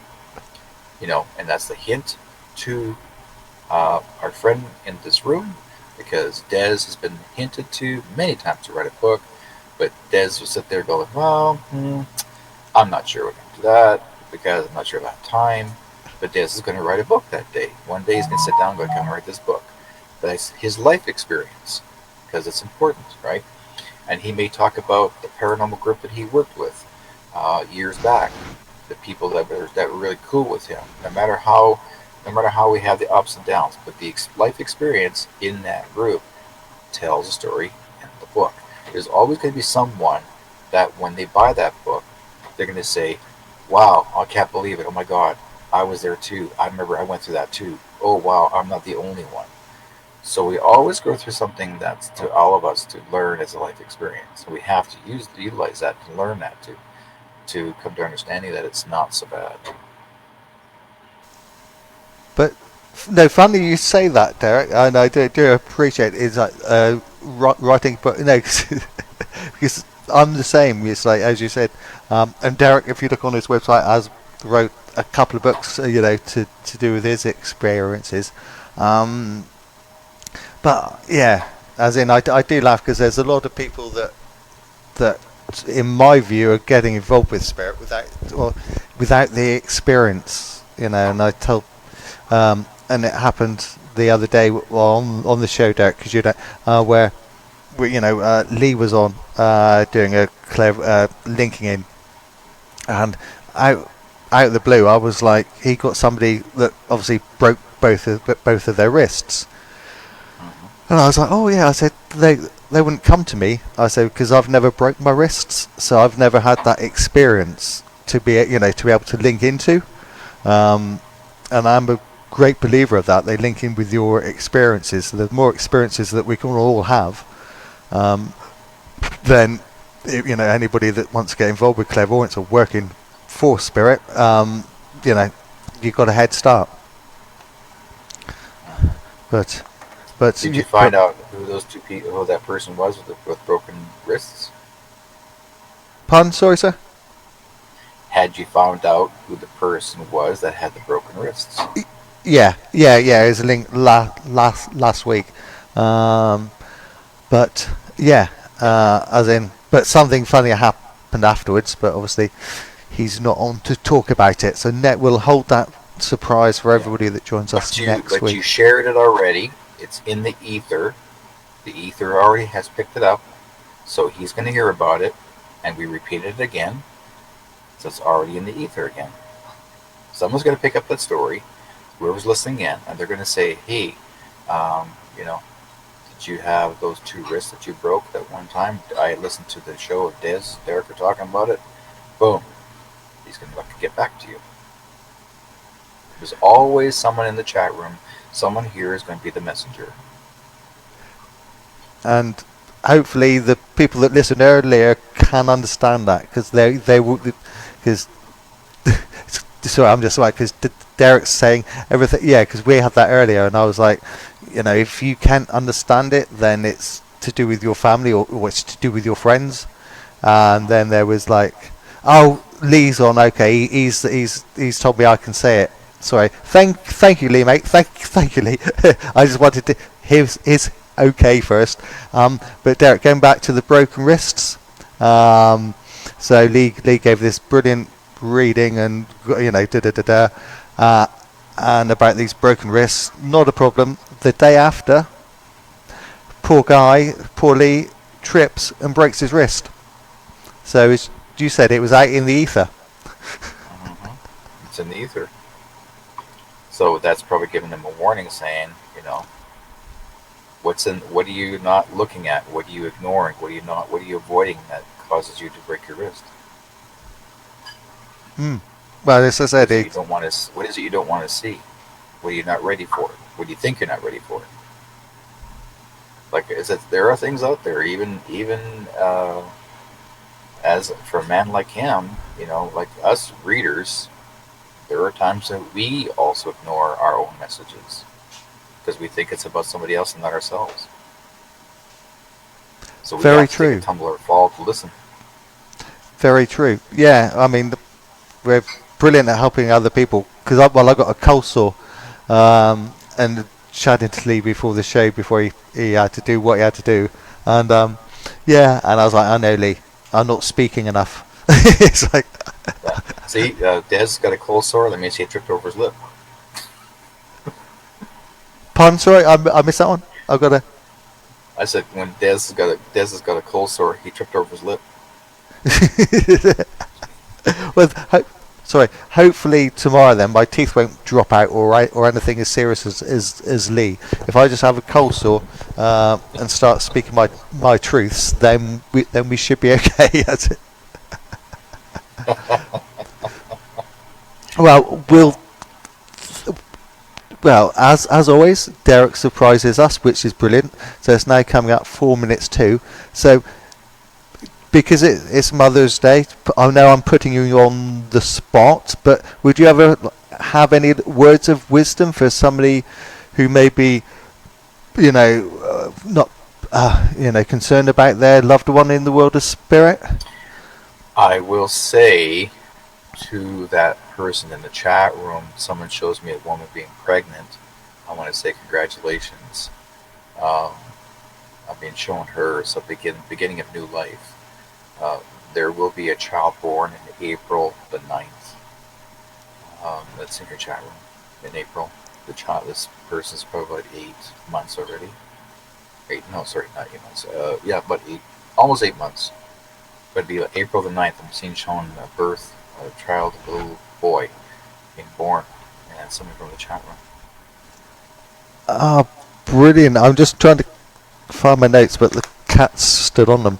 and that's the hint to our friend in this room, because Des has been hinted to many times to write a book, but Des will sit there going, well, I'm not sure we're going to do that because I'm not sure about time. But Des is going to write a book that day. One day he's going to sit down and go, I'm going to write this book. But it's his life experience because it's important, right? And he may talk about the paranormal group that he worked with years back, the people that were really cool with him. No matter how we have the ups and downs, but the life experience in that group tells a story in the book. There's always going to be someone that when they buy that book, they're going to say, wow, I can't believe it. Oh my God, I was there too. I remember I went through that too. Oh wow, I'm not the only one. So we always go through something that's to all of us to learn as a life experience. So we have to utilize that to learn that to come to understanding that it's not so bad. But no, funny you say that, Derek, and I do appreciate it. It's like writing, but no, because I'm the same. It's like as you said, and Derek, if you look on his website, has wrote a couple of books, to do with his experiences. But yeah, as in, I do laugh because there's a lot of people that, in my view, are getting involved with spirit without the experience, and I told. And it happened the other day on the show, Derek, because where Lee was on doing a clever linking in, and out of the blue, I was like, he got somebody that obviously broke both of their wrists, and I was like, oh yeah, I said they wouldn't come to me, I said, because I've never broke my wrists, so I've never had that experience to be able to link into, and I'm a great believer of that. They link in with your experiences. So there's more experiences that we can all have than anybody that wants to get involved with clairvoyance or working for spirit. You've got a head start. But did you find out who those two people, who that person was with broken wrists? Pardon, sorry, sir. Had you found out who the person was that had the broken wrists? Yeah. It was a link last week, but yeah, but something funny happened afterwards. But obviously, he's not on to talk about it. So we'll hold that surprise for everybody that joins us next week. But you shared it already. It's in the ether. The ether already has picked it up, so he's going to hear about it, and we repeated it again. So it's already in the ether again. Someone's going to pick up that story, whoever's listening in, and they're going to say, hey, did you have those two wrists that you broke that one time? I listened to the show of Derek were talking about it. Boom. He's going to get back to you. There's always someone in the chat room. Someone here is going to be the messenger. And hopefully the people that listened earlier can understand that, because they will. Because sorry, I'm just like, because Derek's saying everything. Yeah, because we had that earlier, and I was like, if you can't understand it, then it's to do with your family or it's to do with your friends. And then there was like, oh, Lee's on. Okay, he's told me I can say it. Sorry, thank you, Lee, mate. Thank you, Lee. I just wanted to his okay first. But Derek, going back to the broken wrists. So Lee gave this brilliant reading, and and about these broken wrists. Not a problem. The day after, poor Lee trips and breaks his wrist. So as you said, it was out in the ether. Mm-hmm. It's in the ether. So that's probably giving them a warning, saying, what are you not looking at? What are you ignoring? What are you avoiding that causes you to break your wrist? Well, as I said, what is it you don't want to see? What are you not ready for? What do you think you're not ready for? Like, there are things out there, even as for a man like him, like us readers, there are times that we also ignore our own messages because we think it's about somebody else and not ourselves. So we have to take a tumble or fall to listen. Very true. Yeah, I mean, we're brilliant at helping other people, because I got a cold sore, and chatting to Lee before the show, before he had to do what he had to do, and yeah, and I was like, I know, Lee, I'm not speaking enough. It's like, Yeah. See, Des got a cold sore. That means he tripped over his lip. pardon, sorry, I missed that one. I've got to. I said when Des has got a cold sore, he tripped over his lip. Well, sorry. Hopefully tomorrow, then my teeth won't drop out or anything as serious as Lee. If I just have a cold sore and start speaking my truths, then we should be okay. That's it. Well, as always, Derek surprises us, which is brilliant. So it's now coming up 4 minutes to. So because it's Mother's Day, I know I'm putting you on the spot, but would you ever have any words of wisdom for somebody who may be, not, concerned about their loved one in the world of spirit? I will say to that person in the chat room, someone shows me a woman being pregnant, I want to say congratulations. I've been showing her some beginning of new life. There will be a child born in April the 9th. That's in your chat room. In April. This person's probably about 8 months already. Not 8 months. About almost 8 months. But it'd be April the 9th. I'm seeing showing a birth, a child, a little boy being born. And something from the chat room. Ah, brilliant. I'm just trying to find my notes, but the cat stood on them.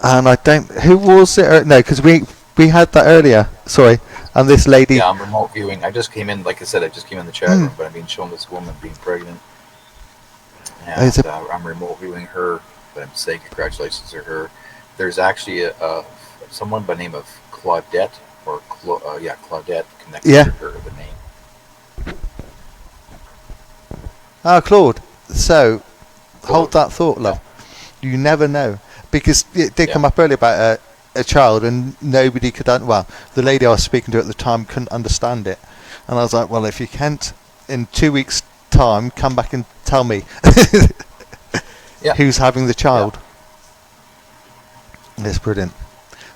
And I don't... Who was it? No, because we had that earlier. Sorry. And this lady... Yeah, I'm remote viewing. I just came in, like I said, in the chat room, but I'm being shown this woman being pregnant. And I'm remote viewing her, but I'm saying congratulations to her. There's actually someone by the name of Claudette, Claudette connected to her, the name. Claude. So, hold that thought, love. You never know. Because it did come up earlier about a child, and nobody could... the lady I was speaking to at the time couldn't understand it. And I was like, well, if you can't, in 2 weeks' time, come back and tell me who's having the child. It's brilliant.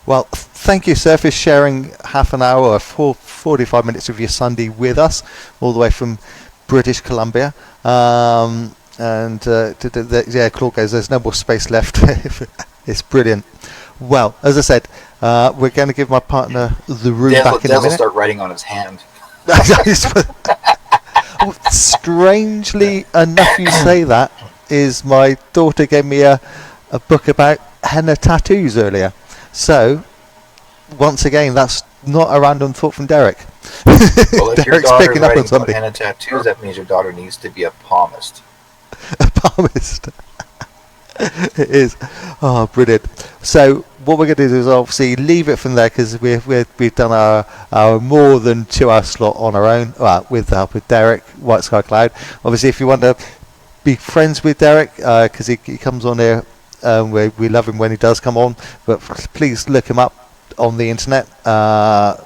Well, thank you, sir, for sharing half an hour or 45 minutes of your Sunday with us, all the way from British Columbia. And Claude goes, there's no more space left. It's brilliant. Well, as I said, we're going to give my partner the room back in a minute. Will start writing on his hand. Strangely enough, you say that, is my daughter gave me a book about henna tattoos earlier. So, once again, that's not a random thought from Derek. Well, if your daughter's writing about henna tattoos, that means your daughter needs to be a palmist. A palmist. It is. Oh, brilliant. So what we're going to do is obviously leave it from there, because we've done our more than 2 hour slot on our own, with the help of Derrick Whiteskycloud. Obviously, if you want to be friends with Derrick, because he comes on here, we love him when he does come on, but please look him up on the internet. I'm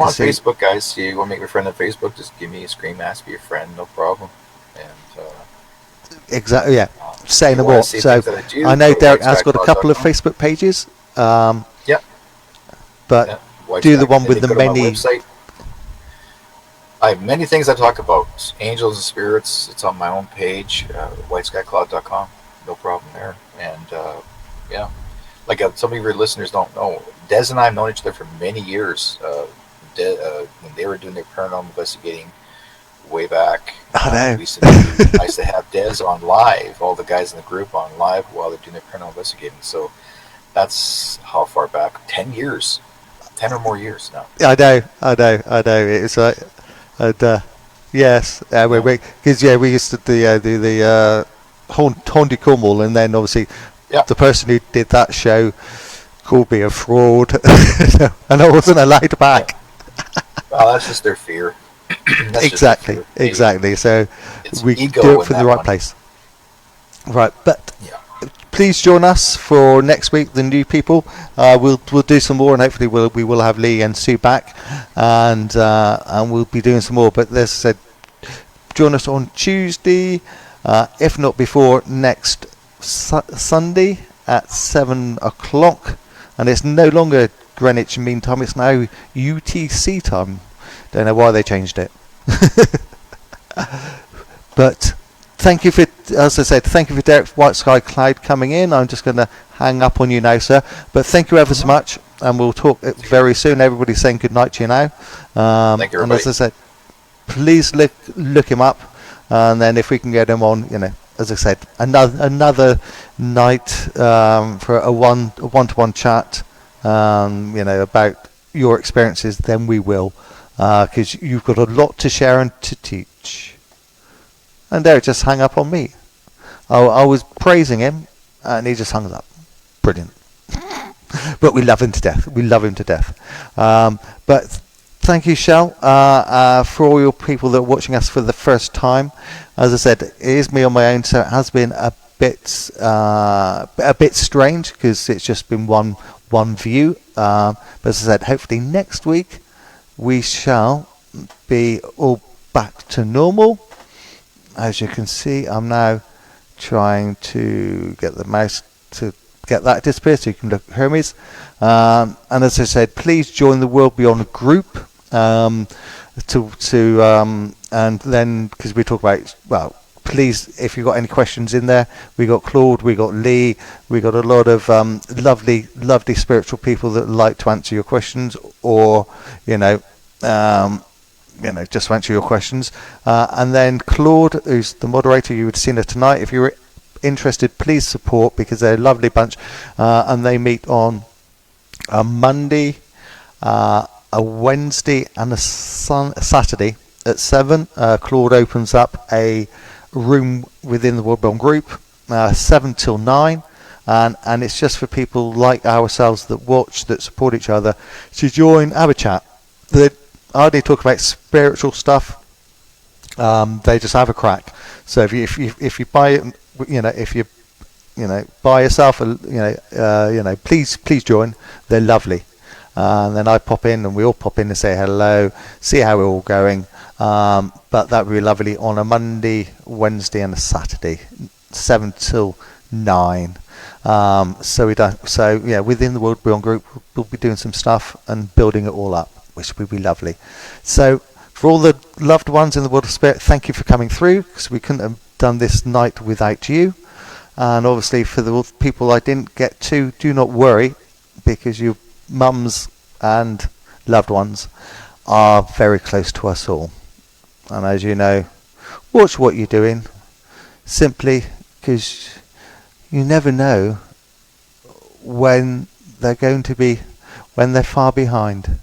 on Facebook, guys. You want to make me a friend on Facebook, just give me a scream, ask me a friend, no problem. And exactly, yeah. Say no more. So I know Derrick has got a couple of Facebook pages. But do the one with the many. I have many things I talk about. Angels and spirits. It's on my own page, WhiteSkyCloud.com. No problem there. And like some of your listeners don't know, Des and I have known each other for many years. When they were doing their paranormal investigating way back, I used to have Des on live, all the guys in the group on live while they're doing their paranormal investigating. So that's how far back? 10 years. 10 or more years now. I know. It's like, yes, because we used to do the Haunted Cornwall, and then obviously the person who did that show called me a fraud, and I wasn't allowed back. Well, that's just their fear. Exactly. So we do it for the right place. Right, but please join us for next week, the new people. We'll do some more, and hopefully we will have Lee and Sue back, and we'll be doing some more. But as I said, join us on Tuesday, if not before next Sunday at 7 o'clock. And it's no longer Greenwich Mean Time, it's now UTC time. Don't know why they changed it. But thank you for, as I said, thank you for Derrick Whiteskycloud coming in. I'm just going to hang up on you now, sir. But thank you ever so much, and we'll talk very soon. Everybody's saying good night to you now. Thank you, everybody. And as I said, please look him up, and then if we can get him on, as I said, another night for a one-to-one chat, about your experiences, then we will, because you've got a lot to share and to teach. And Derrick just hung up on me. I was praising him, and he just hung up. Brilliant. But we love him to death. But thank you, Shell, for all your people that are watching us for the first time. As I said, it is me on my own, so it has been a bit strange because it's just been one view. But as I said, hopefully next week we shall be all back to normal. As you can see, I'm now trying to get the mouse to get that disappear so you can look at Hermes. And as I said, please join the WorldBeyond group. And then, because we talk about, well, please, if you've got any questions in there, we got Claude, we got Lee, we got a lot of lovely spiritual people that like to answer your questions, or just to answer your questions. And then Claude, who's the moderator, you would have seen her tonight. If you're interested, please support, because they're a lovely bunch. And they meet on a Monday, a Wednesday, and a Saturday at 7. Claude opens up a room within the WorldBeyond group, 7 till 9. And it's just for people like ourselves that watch, that support each other, to join, have a chat. I hardly talk about spiritual stuff. They just have a crack. So if you buy it, if you buy yourself, please join. They're lovely. And then I pop in, and we all pop in and say hello, see how we're all going. But that would be lovely on a Monday, Wednesday, and a Saturday, 7 till 9. So within the WorldBeyond group, we'll be doing some stuff and building it all up, which would be lovely. So for all the loved ones in the world of spirit, thank you for coming through, because we couldn't have done this night without you. And obviously for the people I didn't get to, do not worry, because your mums and loved ones are very close to us all. And as you know, watch what you're doing, simply because you never know when they're far behind.